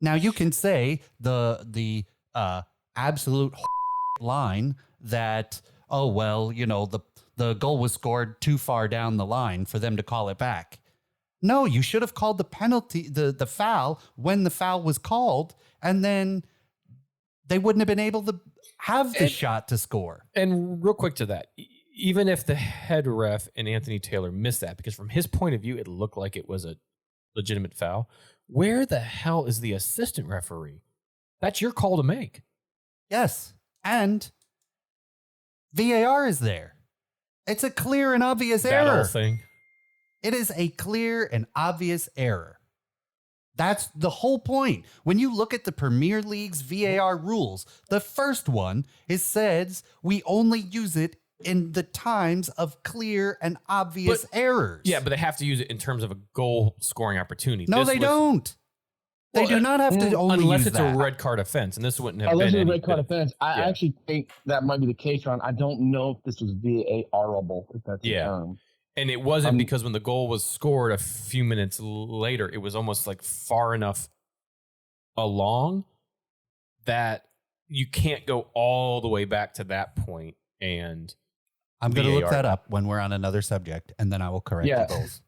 Now you can say the absolute line that, oh, well, you know, the goal was scored too far down the line for them to call it back. No, you should have called the penalty, the foul when the foul was called, and then they wouldn't have been able to have the shot to score. And real quick to that, even if the head ref and Anthony Taylor missed that, because from his point of view, it looked like it was a legitimate foul, where the hell is the assistant referee? That's your call to make. Yes, and VAR is there. It's a clear and obvious That error. whole thing. It is a clear and obvious error. That's the whole point. When you look at the Premier League's VAR rules, the first one says we only use it in the times of clear and obvious errors. Yeah, but they have to use it in terms of a goal scoring opportunity. No, they don't. They do not have to only unless use it's that. a red card offense, and this wouldn't have Unless been it's a any red card bit- offense. I actually think that might be the case, Ron. I don't know if this was VAR-able, if that's the term. And it wasn't because when the goal was scored a few minutes later, it was almost like far enough along that you can't go all the way back to that point. And I'm going to look VAR. that up when we're on another subject, and then I will correct the goals.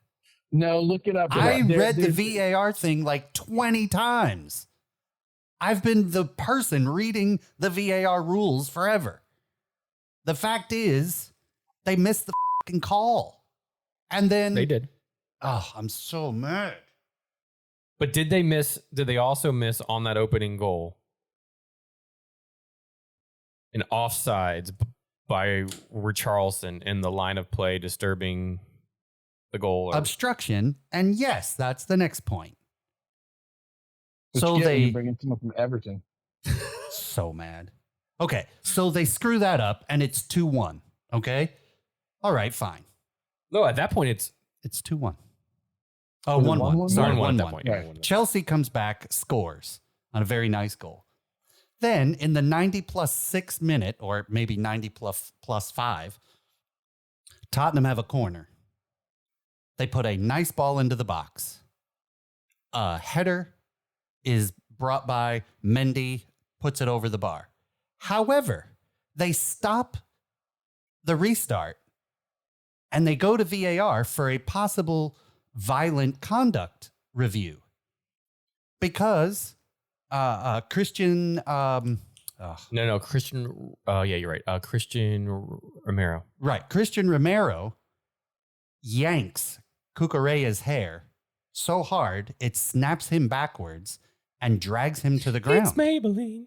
No, look it up. I read the VAR thing like 20 times. I've been the person reading the VAR rules forever. The fact is, they missed the fucking call. And then they did. Oh, I'm so mad. But did they also miss on that opening goal an offsides by Richarlison in the line of play disturbing the goal? Obstruction. And yes, that's the next point. So they bring in someone from Everton. So mad. Okay, so they screw that up and it's 2-1. Okay? All right, fine. No, at that point it's 2-1. Oh, 1-1. Sorry, 1-1. At that point. Yeah. Chelsea comes back, scores on a very nice goal. Then in the 90+6 minute, or maybe 90+5, Tottenham have a corner. They put a nice ball into the box. A header is brought by Mendy, puts it over the bar. However, they stop the restart and they go to VAR for a possible violent conduct review because Christian. Christian. Yeah, you're right. Christian Romero. Right, Christian Romero yanks Cucurella's hair so hard it snaps him backwards and drags him to the ground. It's Maybelline.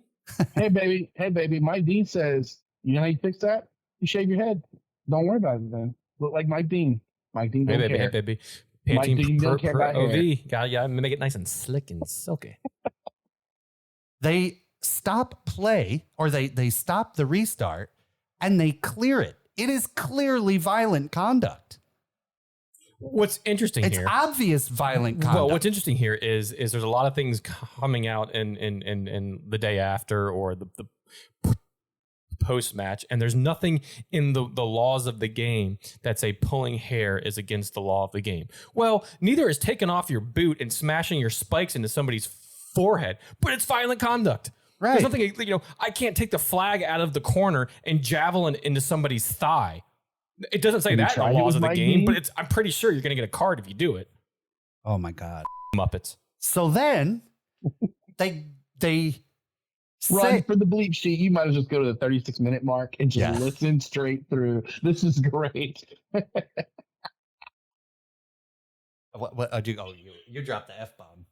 Hey baby. Mike Dean says, you know how you fix that? You shave your head. Don't worry about it then. Look like Mike Dean. Mike Dean don't care. Hey baby. Mike Dean don't care about OV. hair. Gotta make it nice and slick and silky. They stop play, or they stop the restart, and they clear it. It is clearly violent conduct. What's interesting It's here? obvious violent conduct. Well, what's interesting here is there's a lot of things coming out in the day after or the post match, and there's nothing in the laws of the game that say pulling hair is against the law of the game. Well, neither is taking off your boot and smashing your spikes into somebody's forehead, but it's violent conduct. Right. There's nothing, I can't take the flag out of the corner and javelin into somebody's thigh. It doesn't say that in the laws of the game, but I'm pretty sure you're going to get a card if you do it. Oh my God. Muppets. So then they Run for the bleep sheet. You might as well just go to the 36-minute mark and just listen straight through. This is great. What you dropped the F-bomb.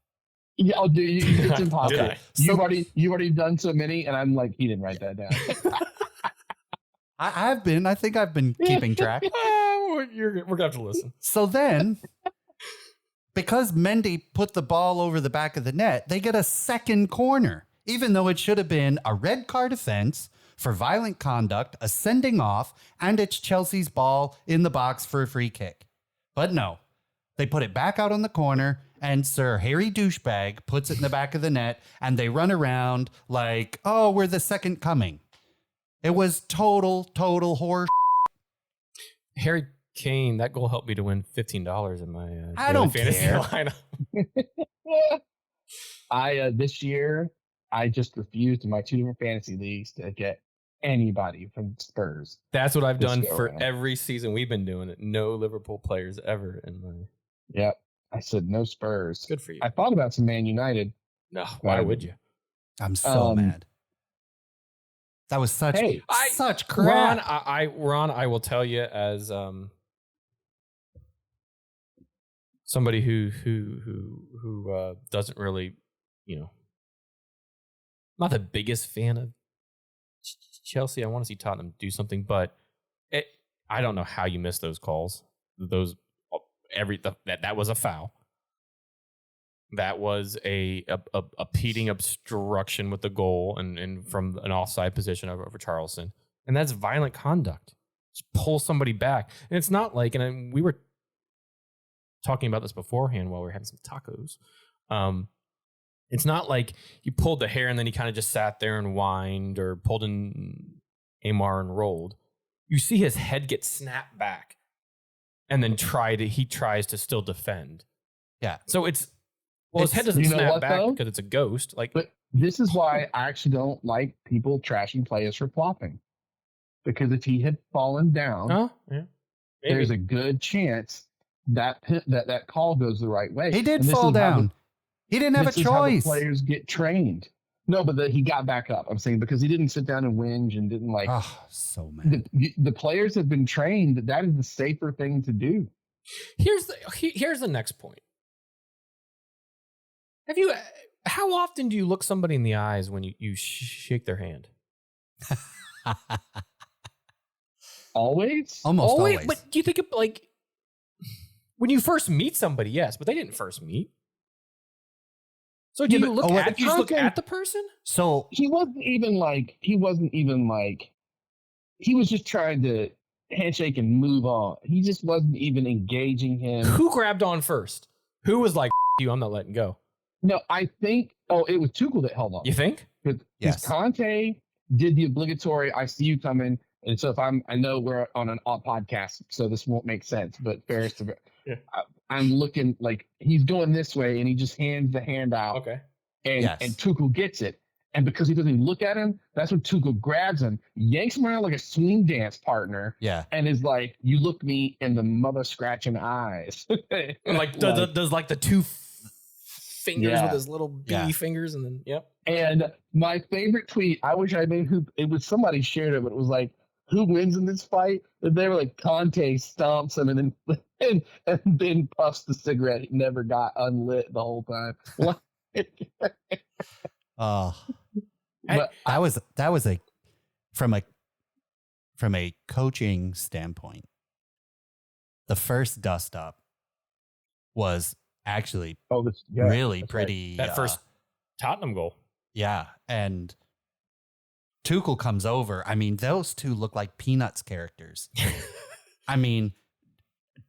Yeah, I'll do. It's impossible. Okay. You've already done so many, and I'm like, he didn't write that down. I have been. I think I've been keeping track. We're gonna have to listen. So then, because Mendy put the ball over the back of the net, they get a second corner, even though it should have been a red card offense for violent conduct, a sending off, and it's Chelsea's ball in the box for a free kick. But no, they put it back out on the corner, and Sir Harry Douchebag puts it in the back of the net, and they run around like, oh, we're the second coming. It was total horse. Harry Kane, that goal helped me to win $15 in my I don't fantasy care. lineup. This year, I just refused in my 2 different fantasy leagues to get anybody from Spurs. That's what I've This done go for around. every season we've been doing it. No Liverpool players ever in my. Yep. I said no Spurs. Good for you. I thought about some Man United. No, why would you? I'm so mad. That was such crap. Ron, I will tell you as somebody who doesn't really, not the biggest fan of Chelsea. I want to see Tottenham do something, but I don't know how you missed those calls. That was a foul. That was a impeding obstruction with the goal and from an offside position over Charleston. And that's violent conduct. Just pull somebody back. And it's not like, and we were talking about this beforehand while we were having some tacos. It's not like he pulled the hair and then he kind of just sat there and whined or pulled in Amar and rolled. You see his head get snapped back and then he tries to still defend. Yeah. So his head doesn't snap back though? because it's a ghost. But this is why I actually don't like people trashing players for flopping. Because if he had fallen down, there's a good chance that call goes the right way. He did fall down. He didn't have a This is how the choice. players get trained. No, but he got back up. I'm saying because he didn't sit down and whinge and didn't like. Oh, so mad. The players have been trained that is the safer thing to do. Here's the next point. How often do you look somebody in the eyes when you shake their hand? Always? Almost always. But do you think when you first meet somebody, yes, but they didn't first meet. So do you look at the person? So he wasn't even like he was just trying to handshake and move on. He just wasn't even engaging him. Who grabbed on first? Who was like, you, I'm not letting go? No, I think it was Tuchel that held on. You think? Because Conte did the obligatory I see you coming. And so if I know we're on an odd podcast, so this won't make sense, but Ferris, I'm looking like he's going this way and he just hands the hand out. Okay. And Tuchel gets it. And because he doesn't look at him, that's when Tuchel grabs him, yanks him around like a swing dance partner. Yeah. And is like, you look me in the mother scratching eyes. And does like the two fingers with his little bitty fingers and then, And my favorite tweet, I wish I knew it was somebody shared it, but it was like, who wins in this fight? And they were like, Conte stomps him and then puffs the cigarette. He never got unlit the whole time. But that was from a coaching standpoint, the first dust up was actually really pretty. Right. That first Tottenham goal. Yeah. And Tuchel comes over. I mean, those two look like Peanuts characters. I mean,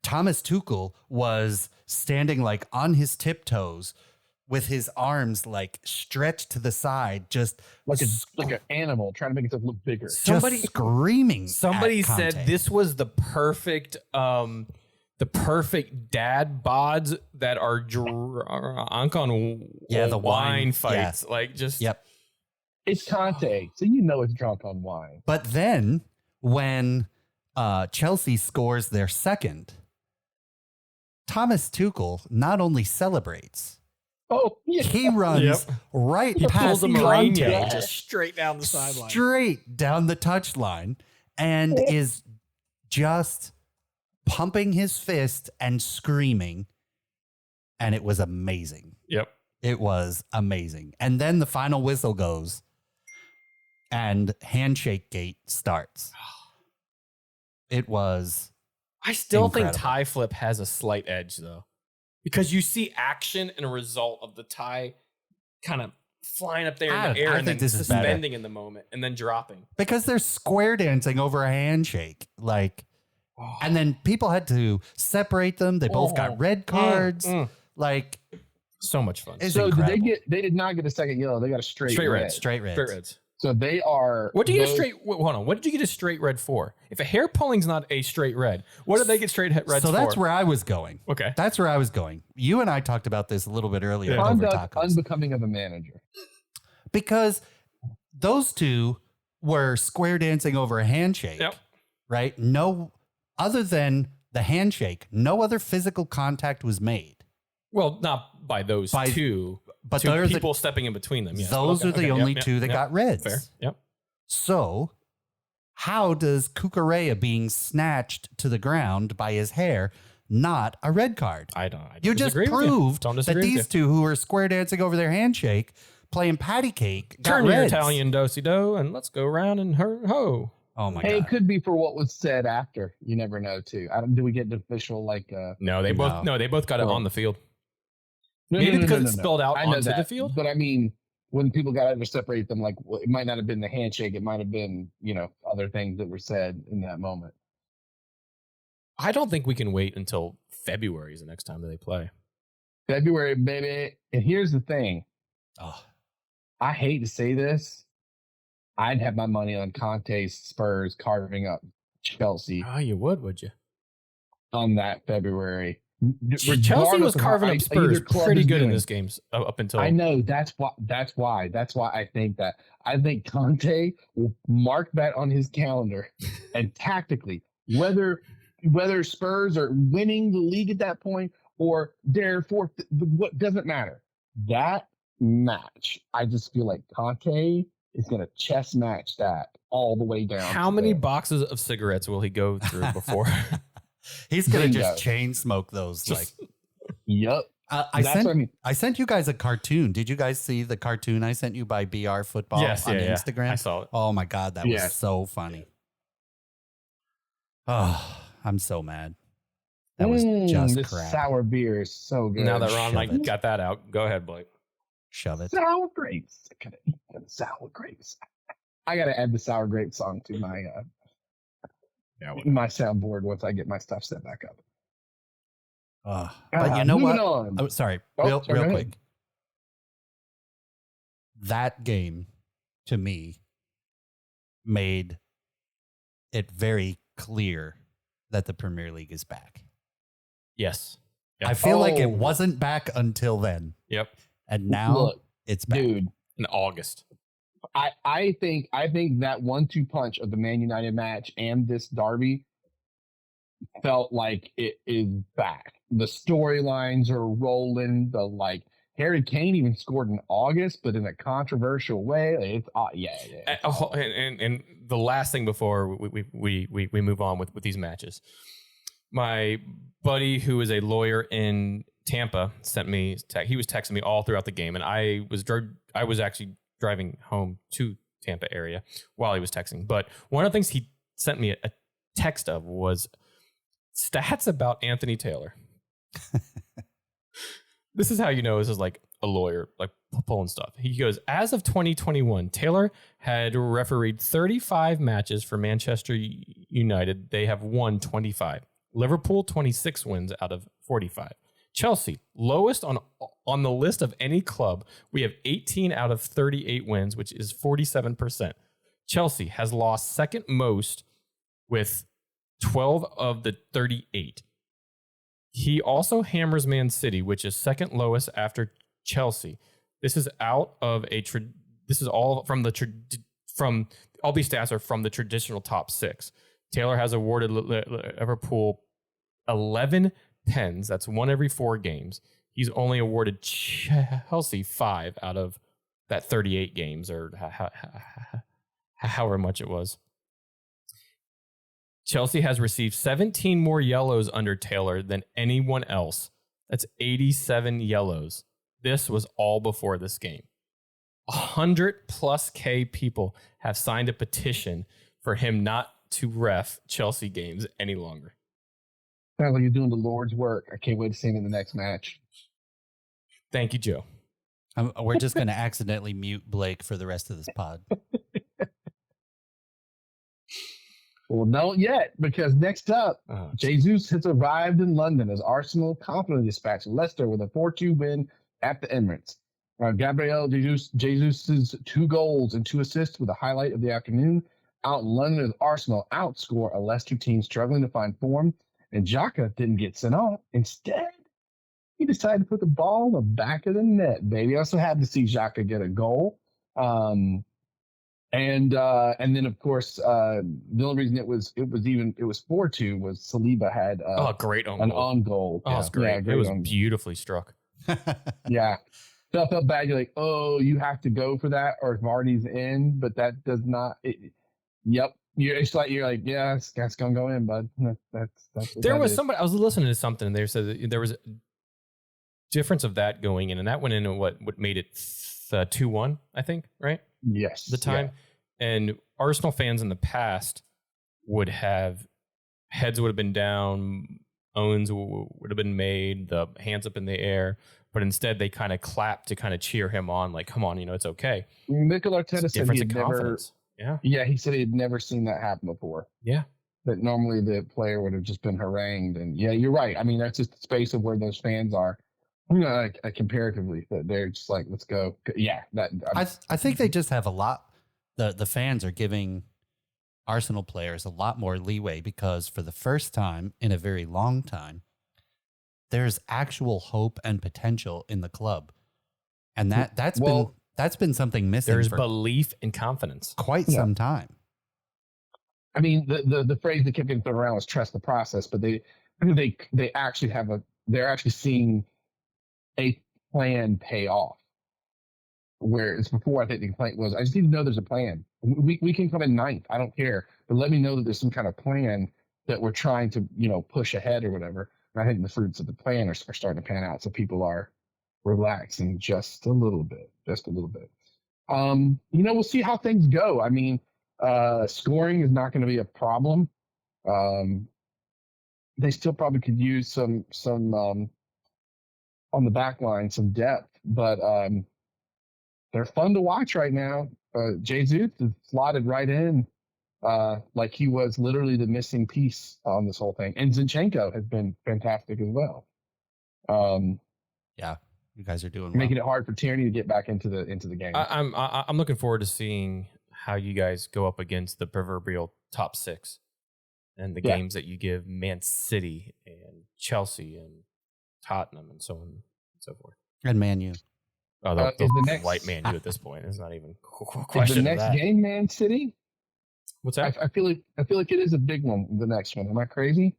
Thomas Tuchel was standing like on his tiptoes with his arms like stretched to the side, just like an animal trying to make himself look bigger. Somebody screaming. Somebody said this was the perfect dad bods that are drunk on the wine fights. Yep. It's Conte, so you know it's drunk on wine. But then when Chelsea scores their second, Thomas Tuchel not only celebrates, Oh, yeah. He runs right He past pulls a Mourinho Conte, just straight down the sideline. straight down the touchline, and is just pumping his fist and screaming. And it was amazing. Yep. It was amazing. And then the final whistle goes and handshake gate starts. It was I still incredible. think tie flip has a slight edge though, because you see action and a result of the tie kind of flying up there in the air and then suspending in the moment and then dropping. Because they're square dancing over a handshake. Like, and then people had to separate them. They both got red cards. Like, so much fun. It's So incredible. they did not get a second yellow. They got a straight red. Straight reds. So they are. What did you get a straight? Hold on. What did you get a straight red for? If a hair pulling's not a straight red, what did they get straight reds for? So that's where I was going. Okay. That's where I was going. You and I talked about this a little bit earlier. Over Conduct tacos. unbecoming of a manager. Because those two were square dancing over a handshake. Yep. Right? No, other than the handshake, no other physical contact was made. Well, not by those two, but two people stepping in between them. Yes. Those are the only two that got reds. Fair. Yep. So, how does Cucurella being snatched to the ground by his hair not a red card? I don't. You just proved that these two who were square dancing over their handshake, playing patty cake, got turn your reds. Italian do-si-do and let's go around and ho. Oh my Hey, god! it could be for what was said after. You never know, too. Do we get the official like? No, they both got it on the field. Maybe because it's spelled out onto the field. But I mean, when people got to separate them, like it might not have been the handshake. It might have been, other things that were said in that moment. I don't think we can wait until February is the next time that they play. February, baby. And here's the thing. Oh. I hate to say this. I'd have my money on Conte's Spurs carving up Chelsea. Oh, you would you? On that February. Chelsea was carving up Spurs pretty good in this game up until. I know that's why I think that. I think Conte will mark that on his calendar, and tactically, whether Spurs are winning the league at that point or they're fourth, what doesn't matter. That match, I just feel like Conte is going to chess match that all the way down. How many boxes of cigarettes will he go through before? He's gonna just chain smoke those. Yep. I sent you guys a cartoon. Did you guys see the cartoon I sent you by BR Football on Instagram? I saw it. Oh my god, that was so funny. Oh, I'm so mad. That was just this crap. Sour beer is so good. Now that Ron got that out, go ahead, Blake. Shove it. Sour grapes. I gotta eat them sour grapes. I gotta add the sour grape song to my my soundboard once I get my stuff set back up. But you know what? On. Oh, sorry. Real quick. That game, to me, made it very clear that the Premier League is back. Yes. Yep. I feel like it wasn't back until then. Yep. And now it's back. Dude. In August. I think that 1-2 punch of the Man United match and this derby felt like it is back. The storylines are rolling. Harry Kane even scored in August, but in a controversial way. It's And the last thing before we move on with these matches, my buddy who is a lawyer in Tampa sent me. He was texting me all throughout the game, and I was actually driving home to Tampa area while he was texting. But one of the things he sent me a text of was stats about Anthony Taylor. This is how you know this is like a lawyer, like pulling stuff. He goes, as of 2021, Taylor had refereed 35 matches for Manchester United. They have won 25. Liverpool, 26 wins out of 45. Chelsea, lowest on the list of any club. We have 18 out of 38 wins, which is 47%. Chelsea has lost second most with 12 of the 38. He also hammers Man City, which is second lowest after Chelsea. This is out of this is all from from all these stats are from the traditional top six. Taylor has awarded Liverpool 11 pens. That's one every 4 games. he's only awarded Chelsea 5 out of that 38 games, or however much it was. Chelsea has received 17 more yellows under Taylor than anyone else. That's 87 yellows. This was all before this game. 100+ people have signed a petition for him not to ref Chelsea games any longer. Sounds like you're doing the Lord's work. I can't wait to see him in the next match. Thank you, Joe. We're just going to accidentally mute Blake for the rest of this pod. Well, not yet, because next up, Jesus has arrived in London as Arsenal confidently dispatched Leicester with a 4-2 win at the Emirates. Gabriel Jesus' 2 goals and 2 assists were the highlight of the afternoon. Out in London as Arsenal outscore a Leicester team struggling to find form, and Xhaka didn't get sent off. Instead, he decided to put the ball in the back of the net, baby. I also had to see Xhaka get a goal. And then of course, the only reason it was 4-2 was Saliba had great on goal. Oh, it was great. Yeah, it was beautifully struck. Yeah. So I felt bad. You're like, oh, you have to go for that, or Vardy's in, but that does not. Yep. You're like, yeah, that's gonna go in, bud. That's there was somebody. I was listening to something, and they said that there was a difference of that going in, and that went in, and what made it 2-1, I think, right? Yes. The time, and Arsenal fans in the past would have heads would have been down, owns would have been made, the hands up in the air, but instead they kind of clapped to kind of cheer him on, like, come on, it's okay. Mikel Arteta said he had never. Yeah, he said he had never seen that happen before. Yeah. That normally the player would have just been harangued. And yeah, you're right. I mean, that's just the space of where those fans are, like, comparatively. They're just like, let's go. Yeah. I think they just have a lot. The fans are giving Arsenal players a lot more leeway because for the first time in a very long time, there's actual hope and potential in the club. And that's been something missing. There's belief and confidence. Quite some time. I mean, the phrase that kept getting thrown around was trust the process, but they actually they're actually seeing a plan pay off. Whereas before, I think the complaint was, I just need to know there's a plan. We can come in 9th. I don't care, but let me know that there's some kind of plan that we're trying to, push ahead or whatever. And I think the fruits of the plan are starting to pan out. So people are relaxing just a little bit. We'll see how things go. I mean, scoring is not going to be a problem. They still probably could use some on the back line, some depth, but they're fun to watch right now. Jesus is slotted right in, like he was literally the missing piece on this whole thing. And Zinchenko has been fantastic as well. Yeah, you guys are doing making it hard for Tierney to get back into the game. I'm looking forward to seeing how you guys go up against the proverbial top 6 and the games that you give Man City and Chelsea and Tottenham and so on and so forth. And Man U. Oh, the next white Man U at this point is not even question. Is the next game Man City? What's that? I feel like it is a big one. The next one. Am I crazy?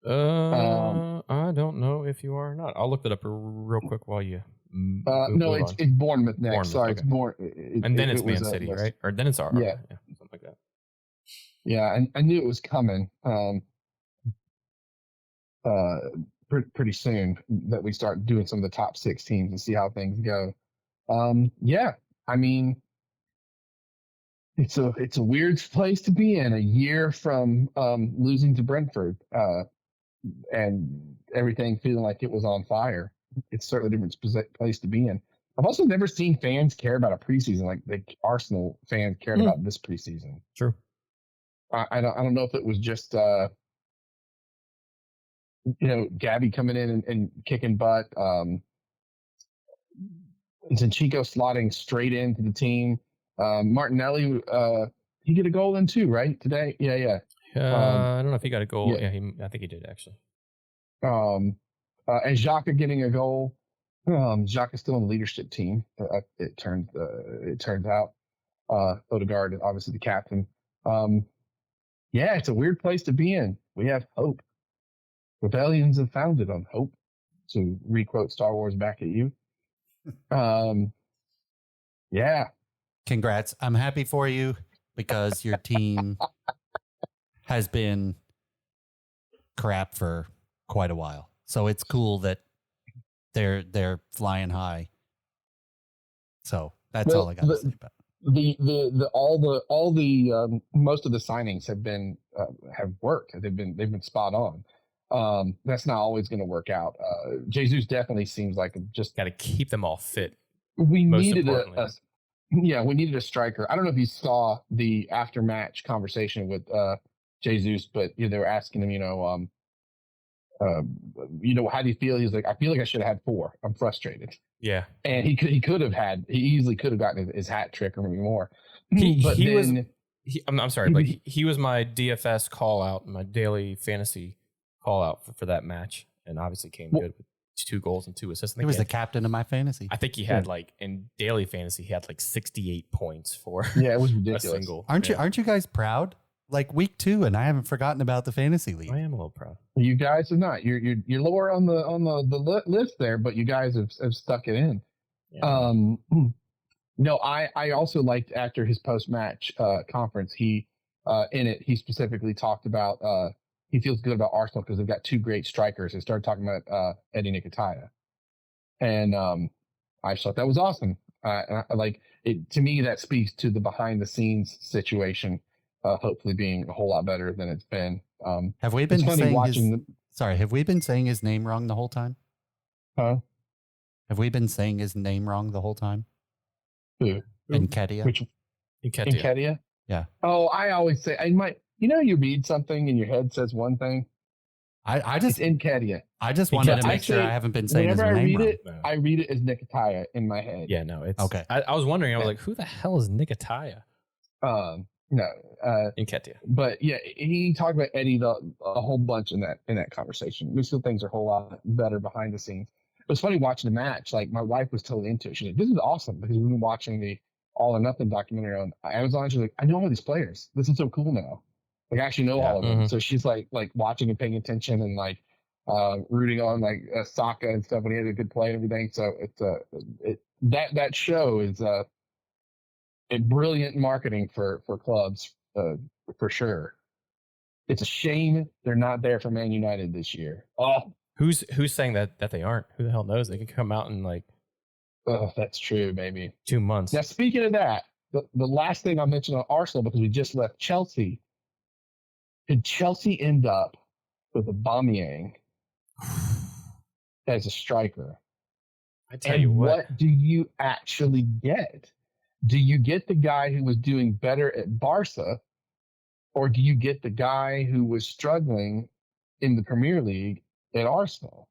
I don't know if you are or not. I'll look that up real quick while you. No, it's Bournemouth next. Sorry, okay. It's Bournemouth. And then it's Man City, right? Or then it's our something like that. Yeah, I knew it was coming. Pretty soon that we start doing some of the top 6 teams and see how things go. I mean, it's a weird place to be in a year from losing to Brentford and everything feeling like it was on fire. It's certainly a different place to be in. I've also never seen fans care about a preseason like the Arsenal fans cared about this preseason. True. I don't know if it was just Gabby coming in and kicking butt. Zinchenko slotting straight into the team. Martinelli, he get a goal in too, right? Today? Yeah. I don't know if he got a goal. Yeah, I think he did actually. And Xhaka getting a goal. Xhaka's still on the leadership team. It turns out. Odegaard, obviously the captain. It's a weird place to be in. We have hope. Rebellions have founded on hope. to requote Star Wars back at you. Yeah. Congrats. I'm happy for you because your team has been crap for quite a while. So it's cool that they're flying high. So that's all I got to say about it. All the most of the signings have worked. They've been spot on. That's not always going to work out. Jesus definitely seems like just got to keep them all fit. We needed we needed a striker. I don't know if you saw the after match conversation with Jesus, but they were asking him, how do you feel? He's like, I feel like I should have had 4. I'm frustrated. Yeah, and he easily could have gotten his hat trick or maybe more. I'm sorry, but he was my DFS call out, my daily fantasy call out for that match, and obviously came good with 2 goals and 2 assists. He was the captain of my fantasy. I think he had in daily fantasy, he had 68 points for it was ridiculous. A single. Aren't you guys proud? Like week 2, and I haven't forgotten about the fantasy league. I am a little proud. You guys are not. You're lower on the list there, but you guys have stuck it in. Yeah. No, I also liked after his post match conference. He specifically talked about he feels good about Arsenal because they've got 2 great strikers. He started talking about Eddie Nketiah, and I thought that was awesome. To me, that speaks to the behind the scenes situation. Hopefully being a whole lot better than it's been. Have we been saying his name wrong the whole time? Huh? Have we been saying his name wrong the whole time? Who? Nketiah. Nketiah? Yeah. Oh, I always say, you read something and your head says one thing. It's Nketiah. I just wanted to make sure I haven't been saying his name wrong. I read it as Nketiah in my head. Yeah, no, it's okay. I was wondering, I was like, who the hell is Nketiah? No, Nketiah. But yeah, he talked about Eddie a whole bunch in that conversation. We still things are a whole lot better behind the scenes. It was funny watching the match. Like my wife was totally into it. She's like, "This is awesome," because we've been watching the All or Nothing documentary on Amazon. She's like, "I know all these players. This is so cool now. Like I actually know all of them." So she's like watching and paying attention and rooting on Saka and stuff when he had a good play and everything. So it's that show is a brilliant marketing for clubs, for sure. It's a shame they're not there for Man United this year. Oh, who's saying that they aren't? Who the hell knows? They could come out in oh, that's true. Maybe 2 months. Now, speaking of that, the last thing I'll mention on Arsenal, because we just left Chelsea. Did Chelsea end up with Aubameyang as a striker? I tell you what do you actually get? Do you get the guy who was doing better at Barca, or do you get the guy who was struggling in the Premier League at Arsenal?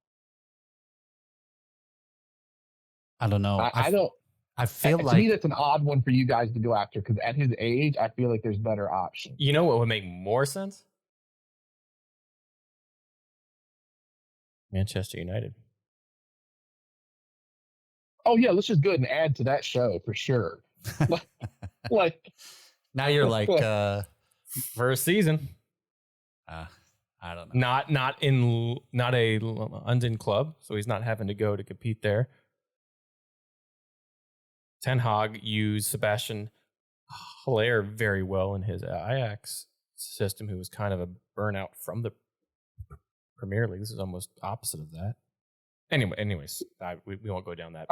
I don't know. I feel to me that's an odd one for you guys to go after, because at his age, I feel like there's better options. You know what would make more sense? Manchester United. Oh yeah, let's just go ahead and add to that show for sure. Now you're for a season. I don't know. Not a London club, so he's not having to go to compete there. Ten Hag used Sebastian Haller very well in his Ajax system, who was kind of a burnout from the Premier League. This is almost opposite of that. Anyways, we won't go down that.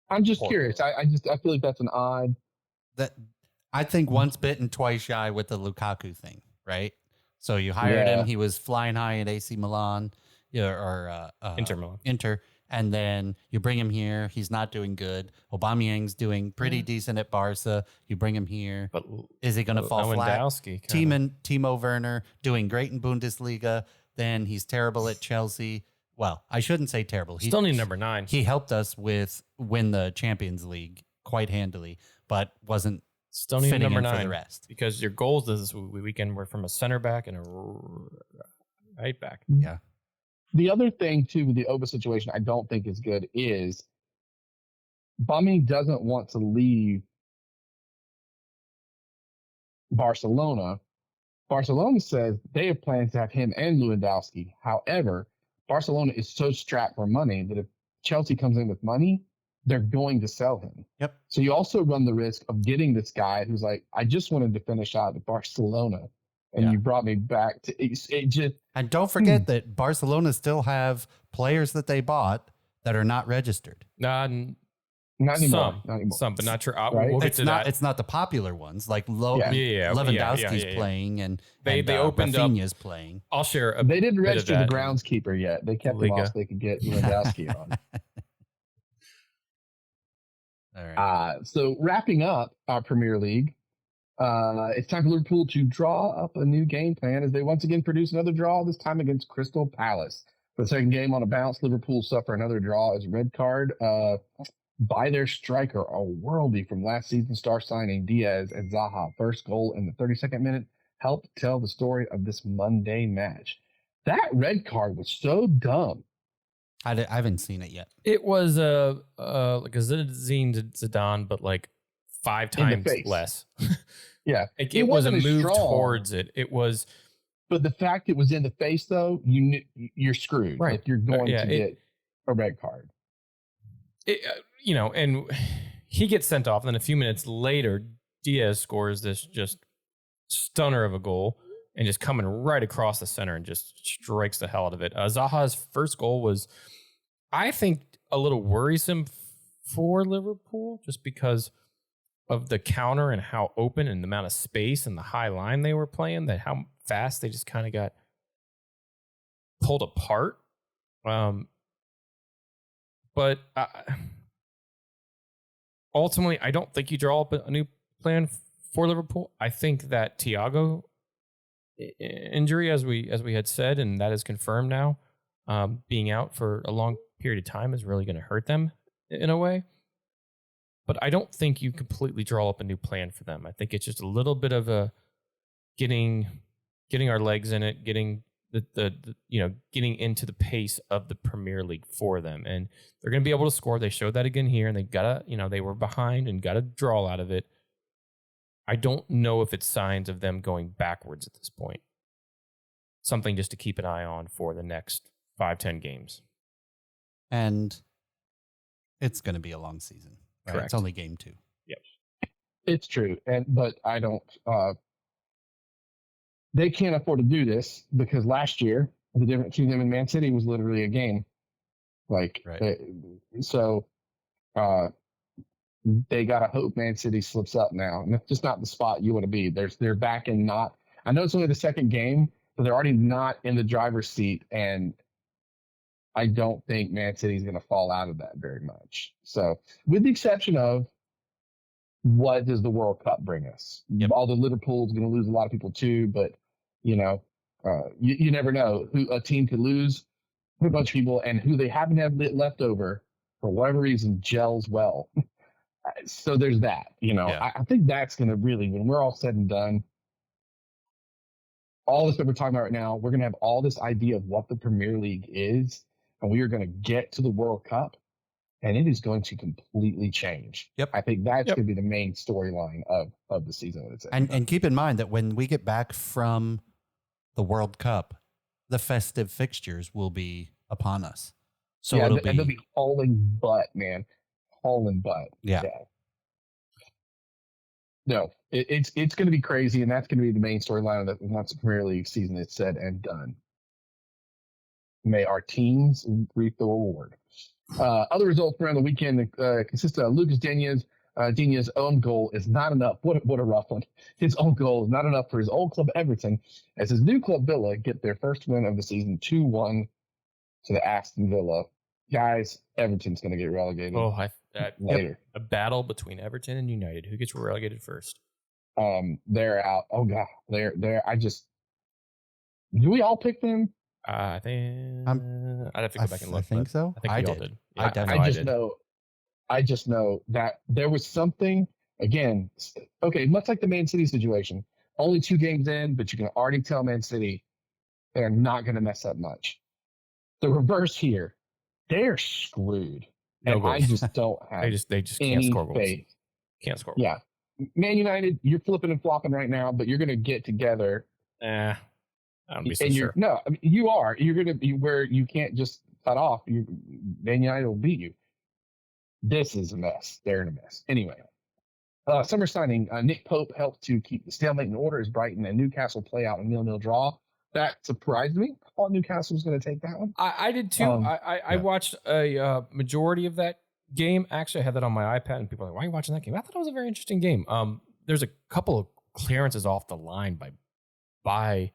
I'm just curious. I feel like that's an odd. That I think once bitten, twice shy with the Lukaku thing, right? So you hired him. He was flying high at AC Milan, or Inter Milan. And then you bring him here. He's not doing good. Aubameyang's doing pretty decent at Barca. You bring him here. But is he going to fall flat? Timo Werner doing great in Bundesliga. Then he's terrible at Chelsea. Well, I shouldn't say terrible. Still need number 9. He helped us win the Champions League quite handily, but wasn't still need number 9 for the rest. Because your goals this weekend were from a center back and a right back. Yeah. The other thing, too, with the Oba situation I don't think is good is Bummy doesn't want to leave Barcelona. Barcelona says they have plans to have him and Lewandowski. However, Barcelona is so strapped for money that if Chelsea comes in with money, they're going to sell him. Yep. So you also run the risk of getting this guy who's like, I just wanted to finish out at Barcelona, and you brought me back to it. Just and don't forget that Barcelona still have players that they bought that are not registered. not anymore. Some, but not true. Right? We'll get It's to not. that. It's not the popular ones like Lewandowski's playing and they opened up. Rafinha's playing. I'll share. They didn't bit of register the that. groundskeeper yet. They kept him off so they could get Lewandowski on. All right. So wrapping up our Premier League, it's time for Liverpool to draw up a new game plan as they once again produce another draw, this time against Crystal Palace. For the second game on a bounce, Liverpool suffer another draw as a red card by their striker, a worldie from last season's star signing Diaz and Zaha. First goal in the 32nd minute helped tell the story of this Monday match. That red card was so dumb. I haven't seen it yet. It was like a Zinedine Zidane, but like 5 times less. Yeah, it was a move towards it. It was, but the fact it was in the face, though, you're screwed. Right. Like you're going to get a red card. And he gets sent off. And then a few minutes later, Diaz scores this just stunner of a goal and just coming right across the center and just strikes the hell out of it. Zaha's first goal was, I think, a little worrisome for Liverpool just because of the counter and how open and the amount of space and the high line they were playing, that how fast they just kind of got pulled apart. But ultimately, I don't think you draw up a new plan for Liverpool. I think that Thiago injury, as we had said, and that is confirmed now, being out for a long period of time is really going to hurt them in a way. But I don't think you completely draw up a new plan for them. I think it's just a little bit of a getting our legs in it, getting getting into the pace of the Premier League for them, and they're going to be able to score. They showed that again here, and they they were behind and got a draw out of it. I don't know if it's signs of them going backwards at this point. Something just to keep an eye on for the next 5-10 games. And it's going to be a long season. Right? Correct. It's only game 2. Yep. It's true. But I don't, they can't afford to do this because last year, the difference between them and Man City was literally a game. Like, right. They got to hope Man City slips up now. And it's just not the spot you want to be. They're back in not, I know it's only the second game, but they're already not in the driver's seat. And I don't think Man City is going to fall out of that very much. So with the exception of what does the World Cup bring us? Yep. Although Liverpool's going to lose a lot of people too, but you never know who a team could lose a bunch of people and who they haven't had left over for whatever reason gels well. So there's that, Yeah. I think that's going to really, when we're all said and done, all this that we're talking about right now, we're going to have all this idea of what the Premier League is, and we are going to get to the World Cup, and it is going to completely change. Yep. I think that's going to be the main storyline of the season. And keep in mind that when we get back from the World Cup, the festive fixtures will be upon us. So and they'll be hauling butt, man. Hauling butt. Yeah. No, it's going to be crazy, and that's going to be the main storyline of once the Premier League season is said and done. May our teams reap the reward. Other results around the weekend consist of Lucas Digne's own goal is not enough. What a rough one. His own goal is not enough for his old club Everton, as his new club Villa get their first win of the season, 2-1 to the Aston Villa. Guys, Everton's going to get relegated. Later. A battle between Everton and United. Who gets relegated first? They're out. Oh god, they're. Do we all pick them? I think I'd have to go back and look. I think so. I think we all did. I definitely did. I just know that there was something, again, okay, much like the Man City situation, only 2 games in, but you can already tell Man City they're not going to mess up much. The reverse here, they're screwed. No goals. I just don't have they just can't score goals. faith. Can't score. Yeah. Man United, you're flipping and flopping right now, but you're going to get together. I don't be so and sure. no, I mean, you are. You're going to be where you can't just cut off. Man United will beat you. This is a mess. They're in a mess. Anyway, summer signing. Nick Pope helped to keep the stalemate in order as Brighton and Newcastle play out a 0-0 draw. That surprised me. I thought Newcastle was going to take that one. I did too. I watched a majority of that game. Actually, I had that on my iPad, and people are like, "Why are you watching that game?" I thought it was a very interesting game. There's a couple of clearances off the line by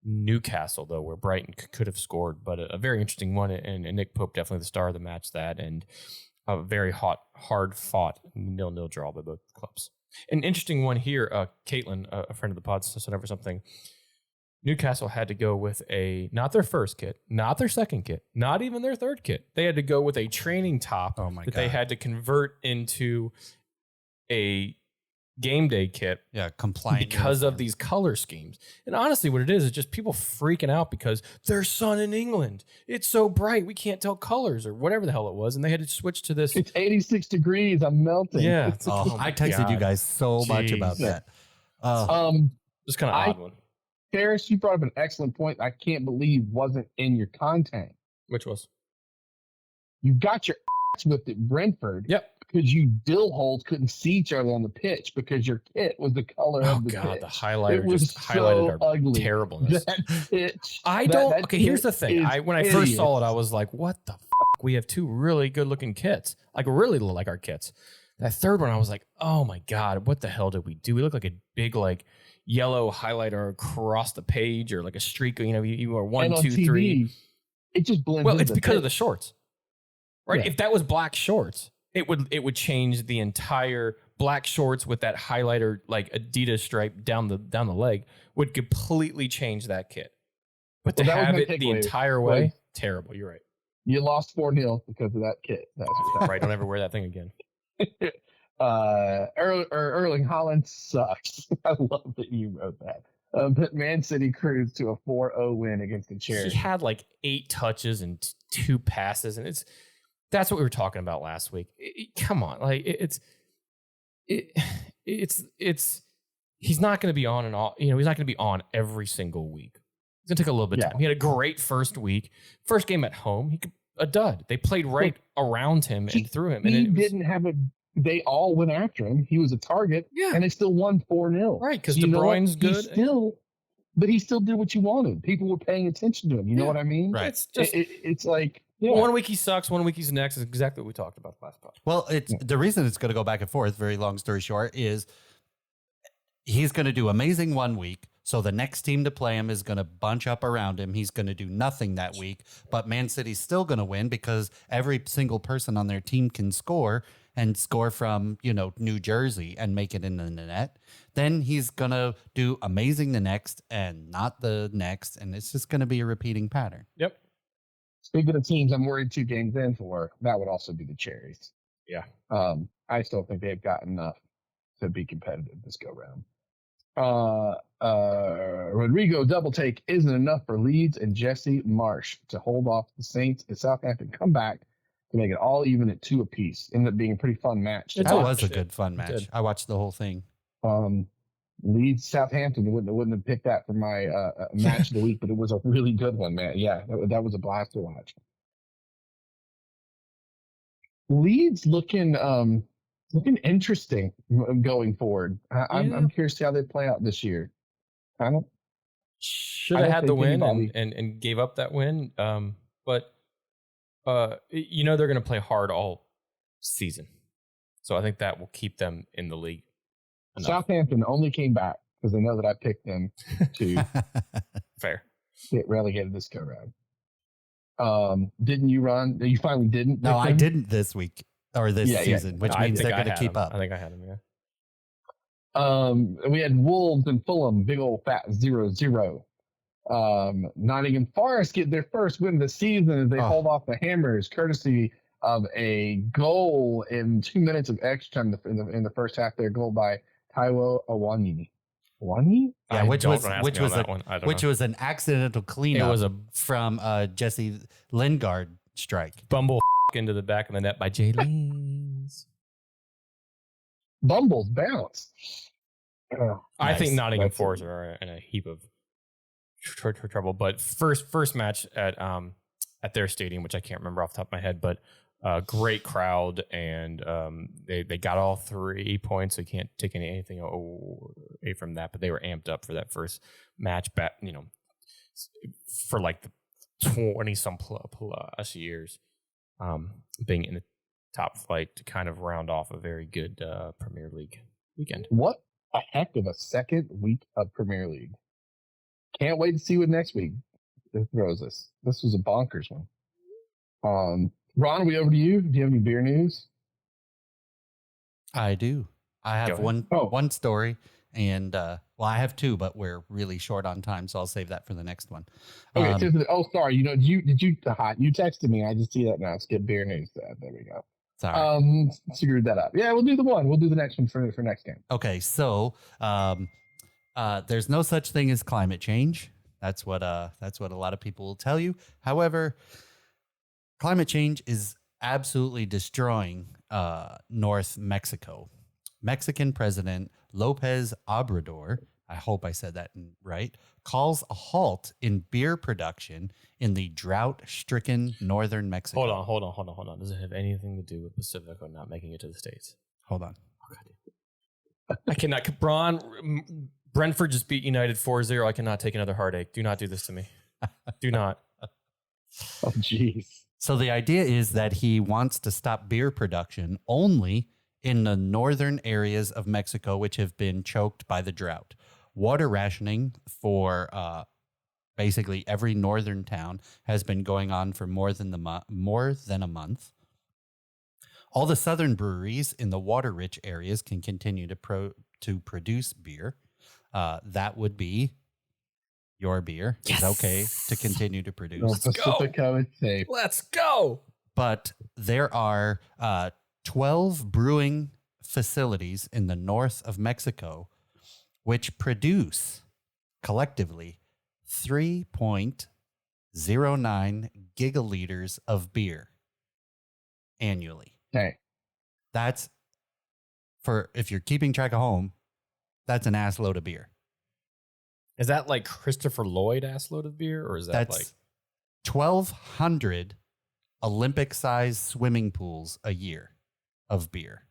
Newcastle, though, where Brighton could have scored, but a very interesting one. And Nick Pope definitely the star of the match. That and a very hard fought 0-0 draw by both clubs. An interesting one here. Caitlin, a friend of the pod, sent over something. Newcastle had to go with not their first kit, not their second kit, not even their third kit. They had to go with a training top they had to convert into a game day kit. Yeah, compliant because of these color schemes. And honestly, what it is just people freaking out because there's sun in England. It's so bright, we can't tell colors or whatever the hell it was. And they had to switch to this. It's 86 degrees. I'm melting. Yeah. I texted you guys so much about that. Just kind of odd one. Ferris, you brought up an excellent point I can't believe wasn't in your content. Which was? You got your ass whipped at Brentford. Yep. Because you dill holes couldn't see each other on the pitch because your kit was the color of the pitch. The highlighter just highlighted our ugly. terribleness. That pitch. Okay, here's the thing. When I first saw it, I was like, what the fuck? We have two really good looking kits. Like really look like our kits. That third one, I was like, oh my God, what the hell did we do? We look like a big yellow highlighter across the page or like a streak. You are 1, 2, 3. It just blends. Well, it's because of the shorts, right? Yeah. If that was black shorts, it would change the entire black shorts with that highlighter like Adidas stripe down the leg would completely change that kit. But to have it the entire way, terrible. You're right. You lost 4-0 because of that kit. That's right. Don't ever wear that thing again. Erling Haaland sucks. I love that you wrote that. But Man City cruised to a 4-0 win against the Cherries. He had 8 touches and 2 passes, and that's what we were talking about last week. Come on, he's not going to be on and off. He's not going to be on every single week. It's going to take a little bit of time. He had a great first week. First game at home, a dud. They played right around him and through him. And they all went after him. He was a target, and they still won 4-0. Right, because De Bruyne's good. But he still did what you wanted. People were paying attention to him. You know what I mean? Right. It's just it's like. Yeah. 1 week he sucks, 1 week he's next is exactly what we talked about last podcast. Well, the reason it's going to go back and forth, very long story short, is he's going to do amazing 1 week. So the next team to play him is going to bunch up around him. He's going to do nothing that week, but Man City's still going to win because every single person on their team can score and score from, New Jersey and make it in the net. Then he's going to do amazing the next and not the next. And it's just going to be a repeating pattern. Yep. Speaking of teams I'm worried 2 games in for, that would also be the Cherries. Yeah. I still think they've got enough to be competitive this go round. Rodrigo double take isn't enough for Leeds and Jesse Marsh to hold off the Saints and Southampton come back to make it all even at 2 apiece. Ended up being a pretty fun match. That was a good fun match. I watched the whole thing. Leeds Southampton wouldn't have picked that for my match of the week, but it was a really good one, man. Yeah, that was a blast to watch. Leeds looking interesting going forward. I'm curious to see how they play out this year. Should have had the win and gave up that win, but they're going to play hard all season, so I think that will keep them in the league. Enough. Southampton only came back because they know that I picked them to fair get relegated this go round. Didn't you run? You finally didn't? No, I didn't this week or this season, which means they're going to keep up. I think I had them, yeah. We had Wolves and Fulham, big old fat 0-0. Nottingham Forest get their first win of the season as they hold off the Hammers, courtesy of a goal in 2 minutes of extra time in the first half. Their goal by Taiwo Awoniyi. Yeah, which was an accidental cleanup from Jesse Lingard strike. Bumble into the back of the net by Jay Leans. Bumble's bounce. I think Nottingham Forest are in a heap of trouble. But first match at their stadium, which I can't remember off the top of my head, but great crowd, and they got all 3 points. So you can't take anything away from that. But they were amped up for that first match back, for like the 20 some plus years, being in the top flight to kind of round off a very good Premier League weekend. What a heck of a second week of Premier League. Can't wait to see what next week throws us. This was a bonkers one. Ron, are we over to you? Do you have any beer news? I do. I have one story, and I have 2, but we're really short on time, so I'll save that for the next one. Okay. Sorry. You texted me? I just see that now. Skip beer news. There we go. Sorry. Screwed that up. Yeah, we'll do the one. We'll do the next one for next game. Okay, so there's no such thing as climate change. That's what a lot of people will tell you. However, climate change is absolutely destroying North Mexico. Mexican President Lopez Obrador, I hope I said that right, calls a halt in beer production in the drought-stricken northern Mexico. Hold on. Does it have anything to do with Pacifico not making it to the States? Hold on. Oh, God. I cannot. Brentford just beat United 4-0. I cannot take another heartache. Do not do this to me. Do not. Oh, jeez. So the idea is that he wants to stop beer production only in the northern areas of Mexico, which have been choked by the drought. Water rationing for basically every northern town has been going on for more than a month. All the southern breweries in the water-rich areas can continue to produce beer. That would be your beer. Yes. Is okay to continue to produce. Pacifico is safe. Let's go. But there are 12 brewing facilities in the north of Mexico which produce collectively 3.09 gigaliters of beer annually. Okay. That's, for if you're keeping track at home, that's an ass load of beer. Is that like Christopher Lloyd ass load of beer, or is that that's like 1,200 Olympic-sized swimming pools a year of beer?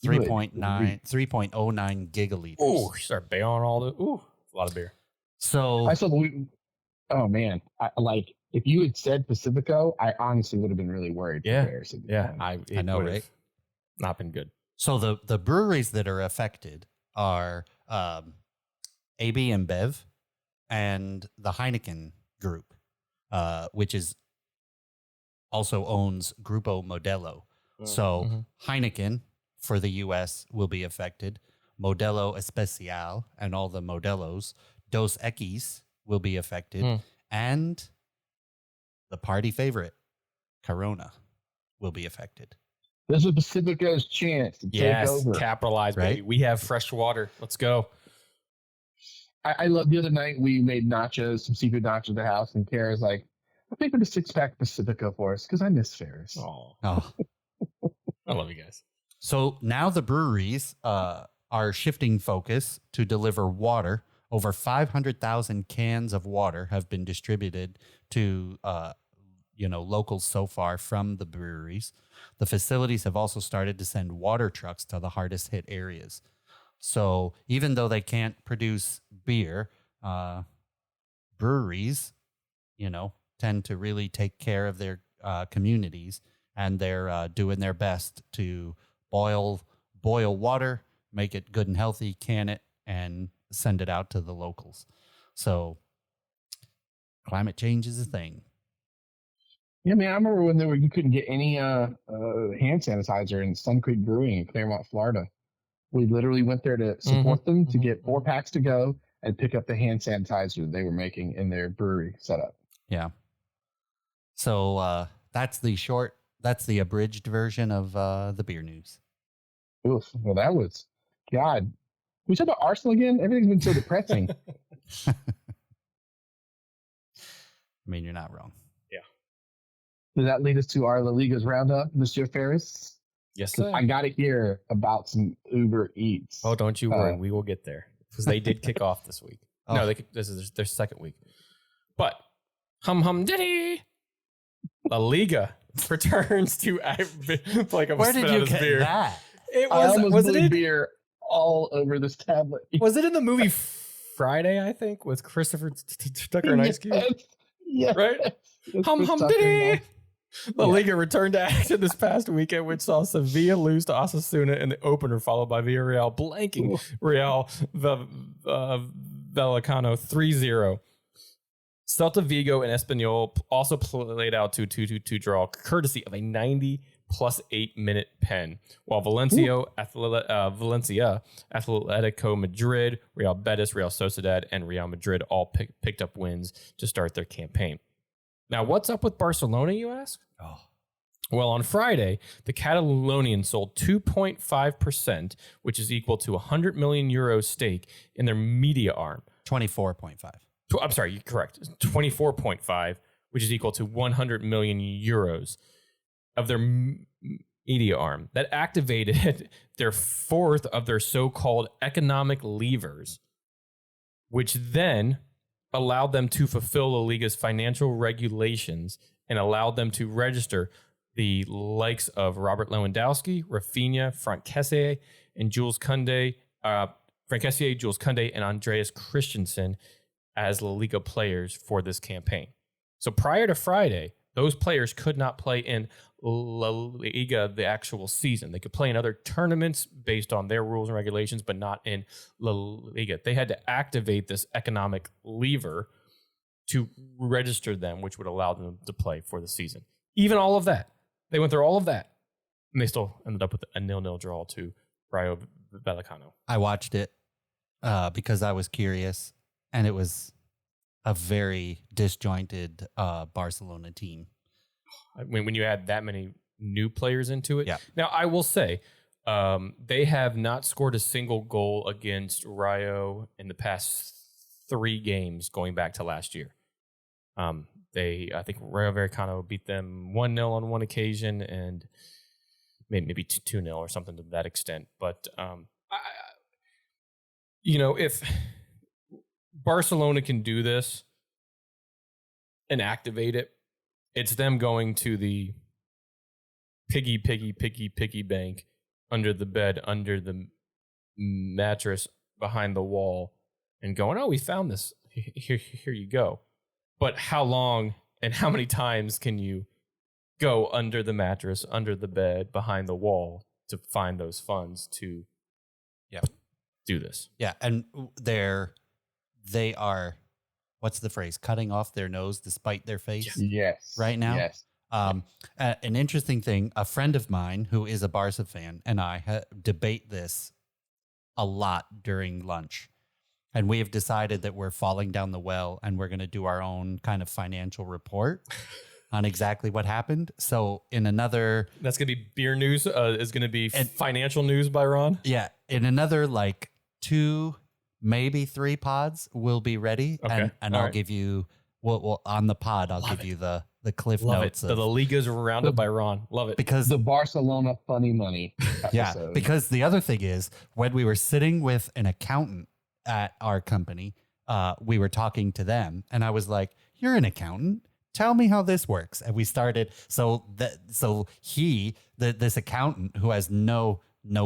3.09 gigaliters. Ooh, start bailing all the. Ooh, a lot of beer. So I saw oh man, if you had said Pacifico, I honestly would have been really worried. Yeah, Ferris I know, right? Not been good. So the breweries that are affected are AB InBev and the Heineken Group, which is also owns Grupo Modelo. So Heineken for the U.S. will be affected. Modelo Especial and all the Modelos. Dos Equis will be affected. And the party favorite, Corona, will be affected. This is Pacifico's chance to take over. Capitalize, right? Baby. We have fresh water. Let's go. I love the other night we made nachos, some seafood nachos at the house, and Kara's like, I'll pay for the 6-pack Pacifico for us because I miss Ferris. Oh. I love you guys. So now the breweries are shifting focus to deliver water. Over 500,000 cans of water have been distributed to locals so far from the breweries. The facilities have also started to send water trucks to the hardest hit areas. So even though they can't produce beer, breweries, tend to really take care of their communities, and they're doing their best to boil water, make it good and healthy, can it, and send it out to the locals. So climate change is a thing. Yeah, man, I remember when you couldn't get any hand sanitizer in Sun Creek Brewing in Claremont, Florida. We literally went there to support them to get 4 packs to go and pick up the hand sanitizer they were making in their brewery setup. Yeah. So that's the abridged version of the beer news. Oof. Well, that was, God. We talk about Arsenal again? Everything's been so depressing. I mean, you're not wrong. Yeah. Does that lead us to our La Liga's roundup, Monsieur Ferris? Yes, sir. I got to hear about some Uber Eats. Oh, don't you worry. We will get there. because they did kick off this week. Oh. No, this is their second week. But hum diddy, La Liga returns to like I'm Where spit did out you his get beer. that? It I was almost was it blew in, beer all over this tablet. was it in the movie Friday? I think with Christopher Tucker and Ice Cube, Yes. right? It's Hum Tucker diddy. and La Yeah. Liga returned to action this past weekend, which saw Sevilla lose to Osasuna in the opener, followed by Villarreal blanking Real Vallecano 3-0. Celta Vigo and Espanyol also played out to 2-2 draw, courtesy of a 90 plus 8 minute pen, while Valencia, Atletico Madrid, Real Betis, Real Sociedad, and Real Madrid all picked up wins to start their campaign. Now, what's up with Barcelona, you ask? Oh. Well, on Friday, the Catalonians sold 2.5%, which is equal to 100 million euro stake in their media arm. 24.5. I'm sorry, you're correct. 24.5, which is equal to 100 million euros of their media arm. That activated their fourth of their so-called economic levers, which then allowed them to fulfill La Liga's financial regulations and allowed them to register the likes of Robert Lewandowski, Rafinha, Frank Kessié, and Jules Koundé, and Andreas Christensen as La Liga players for this campaign. So prior to Friday, those players could not play in La Liga the actual season. They could play in other tournaments based on their rules and regulations, but not in La Liga. They had to activate this economic lever to register them, which would allow them to play for the season. Even all of that. They went through all of that, and they still ended up with a 0-0 draw to Rayo Vallecano. I watched it because I was curious, and it was a very disjointed Barcelona team. I mean, when you add that many new players into it. Yeah. Now, I will say, they have not scored a single goal against Rayo in the past 3 games going back to last year. I think Rayo Vallecano beat them 1-0 on one occasion and maybe 2-0 or something to that extent. But, if Barcelona can do this and activate it, it's them going to the piggy bank under the bed, under the mattress, behind the wall, and going, oh, we found this. Here you go. But how long and how many times can you go under the mattress, under the bed, behind the wall to find those funds to do this? Yeah, and they are, what's the phrase? Cutting off their nose despite their face. Yes. Right now. Yes. An interesting thing, a friend of mine who is a Barca fan and I debate this a lot during lunch. And we have decided that we're falling down the well and we're going to do our own kind of financial report on exactly what happened. So in another... That's going to be beer news. Is going to be financial news by Ron. Yeah. In another 2, maybe 3 pods, we'll be ready. Okay. And I'll give you... Well, on the pod, I'll give you the cliff Love notes. It. The Liga's rounded by Ron. Love it. Because the Barcelona funny money episode. Yeah, because the other thing is, when we were sitting with an accountant at our company, we were talking to them, and I was like, "You're an accountant. Tell me how this works." And we started. This accountant who has no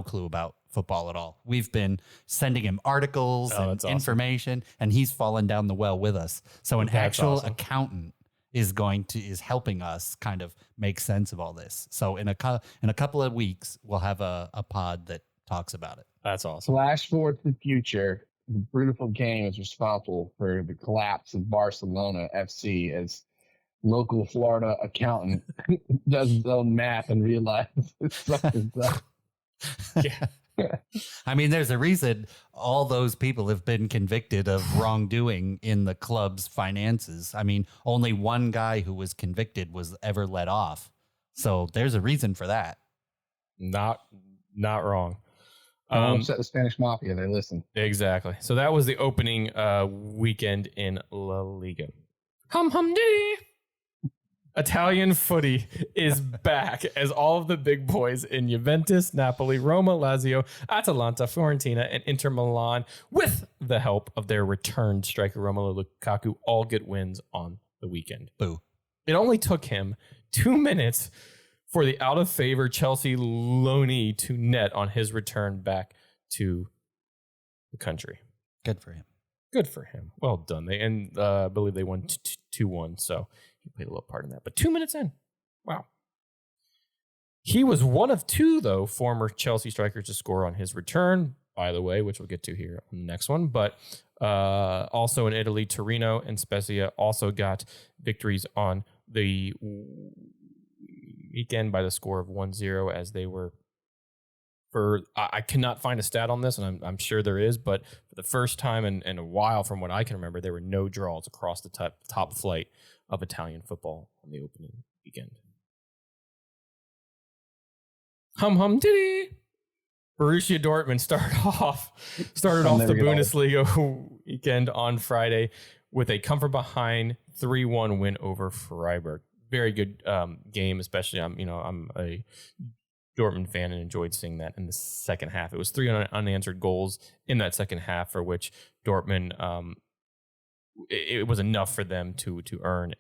clue about football at all. We've been sending him articles and information, and he's fallen down the well with us. So an actual accountant is helping us kind of make sense of all this. So in a couple of weeks, we'll have a pod that talks about it. That's awesome. Flash forward to the future. The Beautiful Game is responsible for the collapse of Barcelona FC as local Florida accountant does his own math and realizes something's up. Yeah. I mean, there's a reason all those people have been convicted of wrongdoing in the club's finances. I mean, only one guy who was convicted was ever let off. So there's a reason for that. Not wrong. Upset the Spanish Mafia. They listen. Exactly. So that was the opening weekend in La Liga. Hum dee. Italian footy is back as all of the big boys in Juventus, Napoli, Roma, Lazio, Atalanta, Fiorentina, and Inter Milan, with the help of their returned striker Romelu Lukaku, all get wins on the weekend. Boo. It only took him 2 minutes for the out-of-favor Chelsea loanee to net on his return back to the country. Good for him. Good for him. Well done. I believe they won 2-1, so he played a little part in that. But 2 minutes in. Wow. He was one of two, though, former Chelsea strikers to score on his return, by the way, which we'll get to here on the next one. But also in Italy, Torino and Spezia also got victories on the weekend by the score of 1-0, as they were I cannot find a stat on this, and I'm sure there is, but for the first time in a while, from what I can remember, there were no draws across the top flight of Italian football on the opening weekend. Hum diddy. Borussia Dortmund started off the Bundesliga weekend on Friday with a comfort behind 3-1 win over Freiburg. Very good game, especially I'm a Dortmund fan and enjoyed seeing that in the second half. It was 3 unanswered goals in that second half, for which Dortmund it was enough for them to earn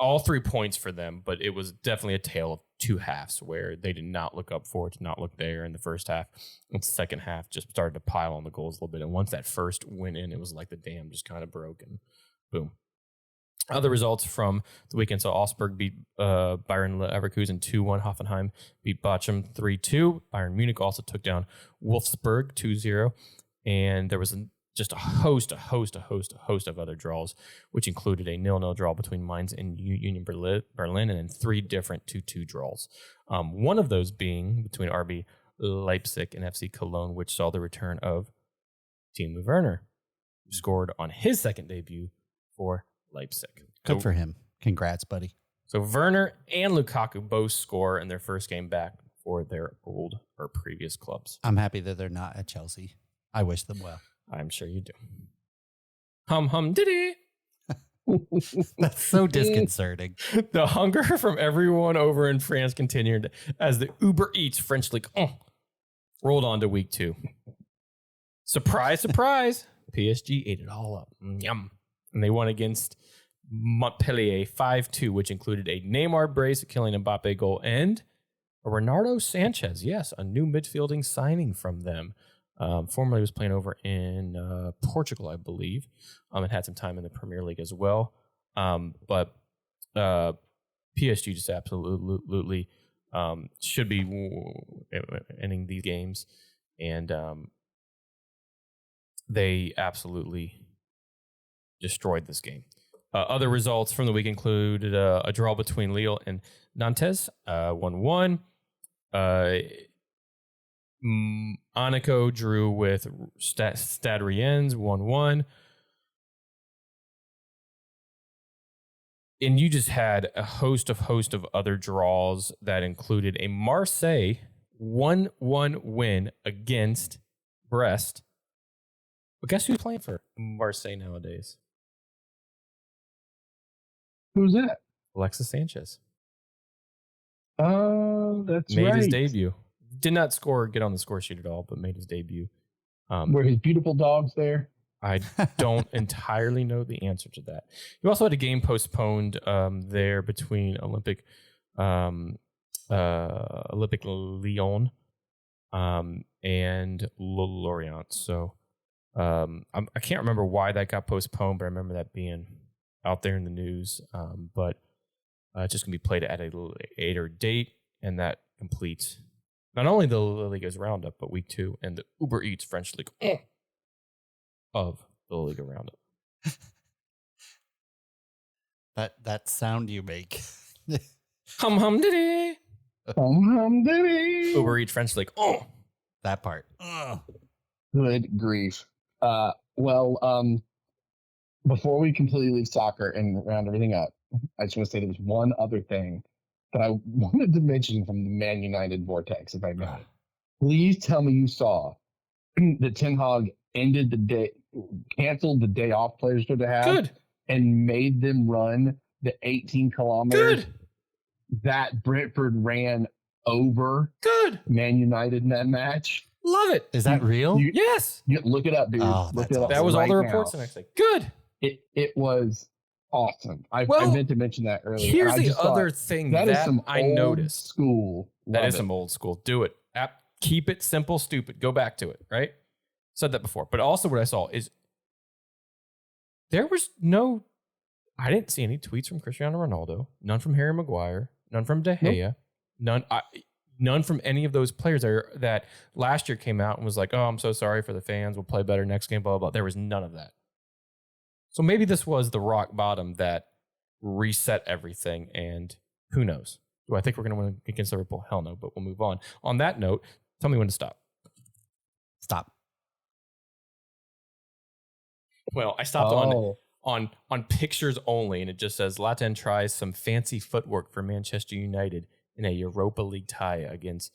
all 3 points for them, but it was definitely a tale of two halves where they did not look up for it, did not look there in the first half. And the second half just started to pile on the goals a little bit. And once that first went in, it was like the dam just kind of broke and boom. Other results from the weekend. So Augsburg beat Bayern Leverkusen 2-1. Hoffenheim beat Bochum 3-2. Bayern Munich also took down Wolfsburg 2-0. And there was just a host of other draws, which included a 0-0 draw between Mainz and Union Berlin, and then 3 different 2-2 draws. One of those being between RB Leipzig and FC Cologne, which saw the return of Timo Werner, who scored on his second debut for Leipzig. Good for him. Congrats, buddy. So Werner and Lukaku both score in their first game back for their old or previous clubs. I'm happy that they're not at Chelsea. I wish them well. I'm sure you do. Hum diddy. That's so disconcerting. The hunger from everyone over in France continued as the Uber Eats French League rolled on to week 2. Surprise, surprise. PSG ate it all up. Yum. And they won against Montpellier 5-2, which included a Neymar brace, a Kylian Mbappe goal, and a Renato Sanchez. Yes, a new midfielding signing from them. Formerly was playing over in Portugal, I believe, and had some time in the Premier League as well. But PSG just absolutely should be ending these games, and they absolutely destroyed this game. Other results from the week included a draw between Lille and Nantes, 1-1. Monaco drew with Stade Rennes 1-1. And you just had a host of other draws that included a Marseille 1-1 win against Brest. But guess who's playing for Marseille nowadays? Who's that? Alexis Sanchez. Oh, that's made right. His debut. Did not get on the score sheet at all, but made his debut. Were his beautiful dogs there? I don't entirely know the answer to that. You also had a game postponed there between Olympic Lyon and Lorient. So I can't remember why that got postponed, but I remember that being out there in the news. But it's just going to be played at a later date, and that completes not only the La Liga's roundup, but week 2 and the Uber Eats French League of the La Liga roundup. That sound you make. Hum diddy. Hum diddy. Uber Eats French League. That part. Good grief. Before we completely leave soccer and round everything up, I just want to say there was one other thing that I wanted to mention from the Man United vortex, if I may. Please tell me you saw that Ten Hag ended the day, canceled the day off players should have. Good. and made them run the 18 kilometers Good. that Brentford ran over Good. Man United in that match. Love it. Is that real? Yes. You look it up, dude. Oh, Look that's it up. That was all right the reports the now. next day. Good. It was awesome. I Well, meant to mention that earlier. Here's and I the just other thought, thing that is some I old noticed. school. That Love is it. some old school. Do it. Keep it simple, stupid. Go back to it, right? Said that before. But also what I saw is there was I didn't see any tweets from Cristiano Ronaldo, none from Harry Maguire, none from De Gea, none from any of those players that last year came out and was like, oh, I'm so sorry for the fans. We'll play better next game, blah, blah, blah. There was none of that. So maybe this was the rock bottom that reset everything, and who knows? Do I think we're going to win against Liverpool? Hell no, but we'll move on. On that note, tell me when to stop. Stop. Well, I stopped on pictures only, and it just says Zlatan tries some fancy footwork for Manchester United in a Europa League tie against.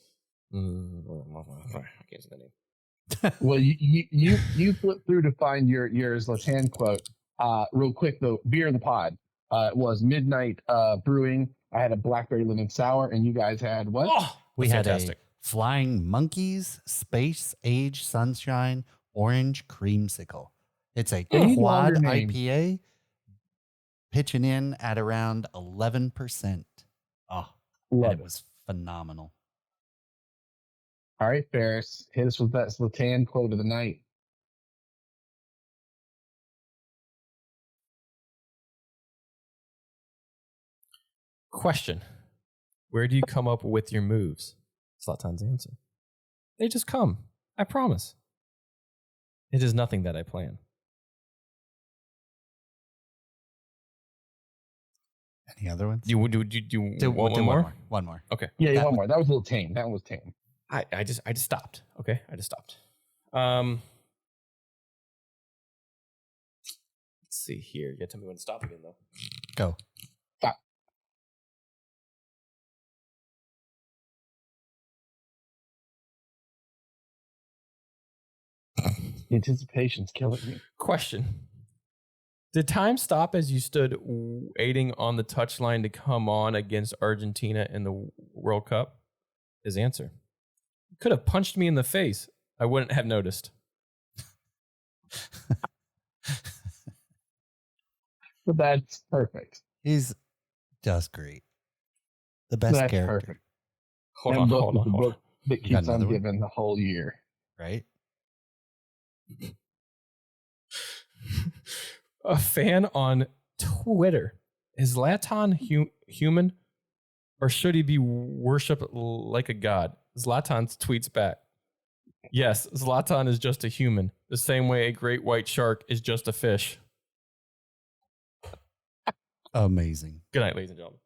I can't say the name. Well, you flip through to find your Zlatan quote. Real quick though, beer in the pod. It was Midnight Brewing. I had a blackberry lemon sour, and you guys had what? Oh, We had fantastic. a Flying Monkies Space Age Sunshine Orange Creamsicle. It's a Any quad longer name. IPA pitching in at around 11%. Oh, and Love it it. was phenomenal. All right, Ferris, hit us with that Zlatan quote of the night. Question: where do you come up with your moves? Zlatan's answer: they just come. I promise. It is nothing that I plan. Any other ones? Do you Do want one more? One more. Okay. Yeah, That one more. That was a little tame. That one was tame. I just stopped. Okay, I just stopped. Let's see here. You gotta tell me when to stop again, though. Go. Stop. Anticipation's killing me. Question: did time stop as you stood waiting on the touchline to come on against Argentina in the World Cup? His answer: you could have punched me in the face. I wouldn't have noticed. But that's perfect. He's just great. The best That's character, perfect. Hold That on, book hold is on, the hold on. book that You got keeps on another one? giving the whole year. right? A fan on Twitter: is Zlatan human, or should he be worshipped like a god? Zlatan tweets back: yes, Zlatan is just a human, the same way a great white shark is just a fish. Amazing. Good night, ladies and gentlemen.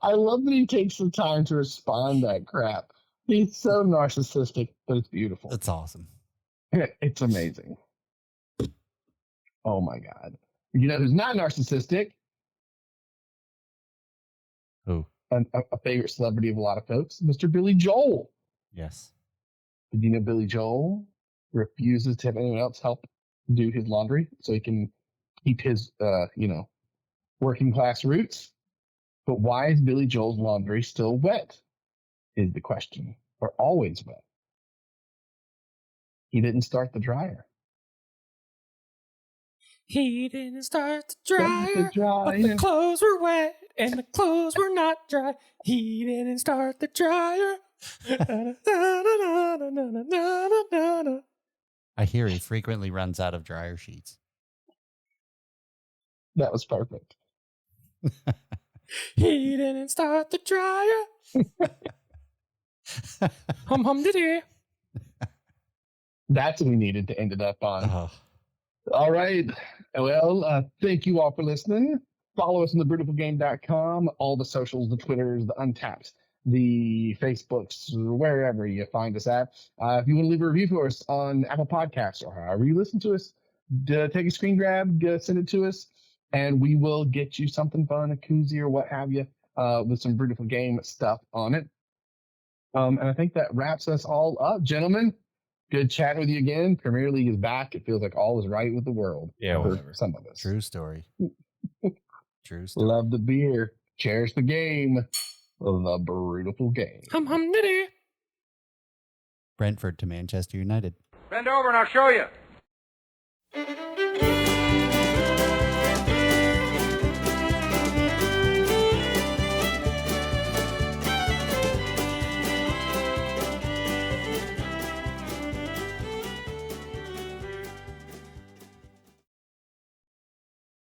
I love that he takes the time to respond to that crap. He's so narcissistic, but it's beautiful. That's awesome. It's amazing. Oh my God. You know who's not narcissistic? Who? A favorite celebrity of a lot of folks, Mr. Billy Joel. Yes. Did you know Billy Joel refuses to have anyone else help do his laundry so he can keep his, working class roots? But why is Billy Joel's laundry still wet? Is the question. Or always wet? He didn't start the dryer. He didn't start the dryer, dryer. but the clothes were wet and the clothes were not dry. He didn't start the dryer. I hear he frequently runs out of dryer sheets. That was perfect. He didn't start the dryer. Hum hum diddy. That's what we needed to end it up on. Oh, All right. Well, thank you all for listening. Follow us on thebrutalgame.com, all the socials, the Twitters, the Untapped, the Facebooks, wherever you find us at. If you want to leave a review for us on Apple Podcasts or however you listen to us, take a screen grab, send it to us, and we will get you something fun, a koozie or what have you, with some Brutal Game stuff on it. And I think that wraps us all up, gentlemen. Good chatting with you again. Premier League is back. It feels like all is right with the world. Yeah, for whatever. some of us. True story. True story. Love the beer. Cherish the game. The beautiful game. Hum hum nitty. Brentford to Manchester United. Bend over and I'll show you.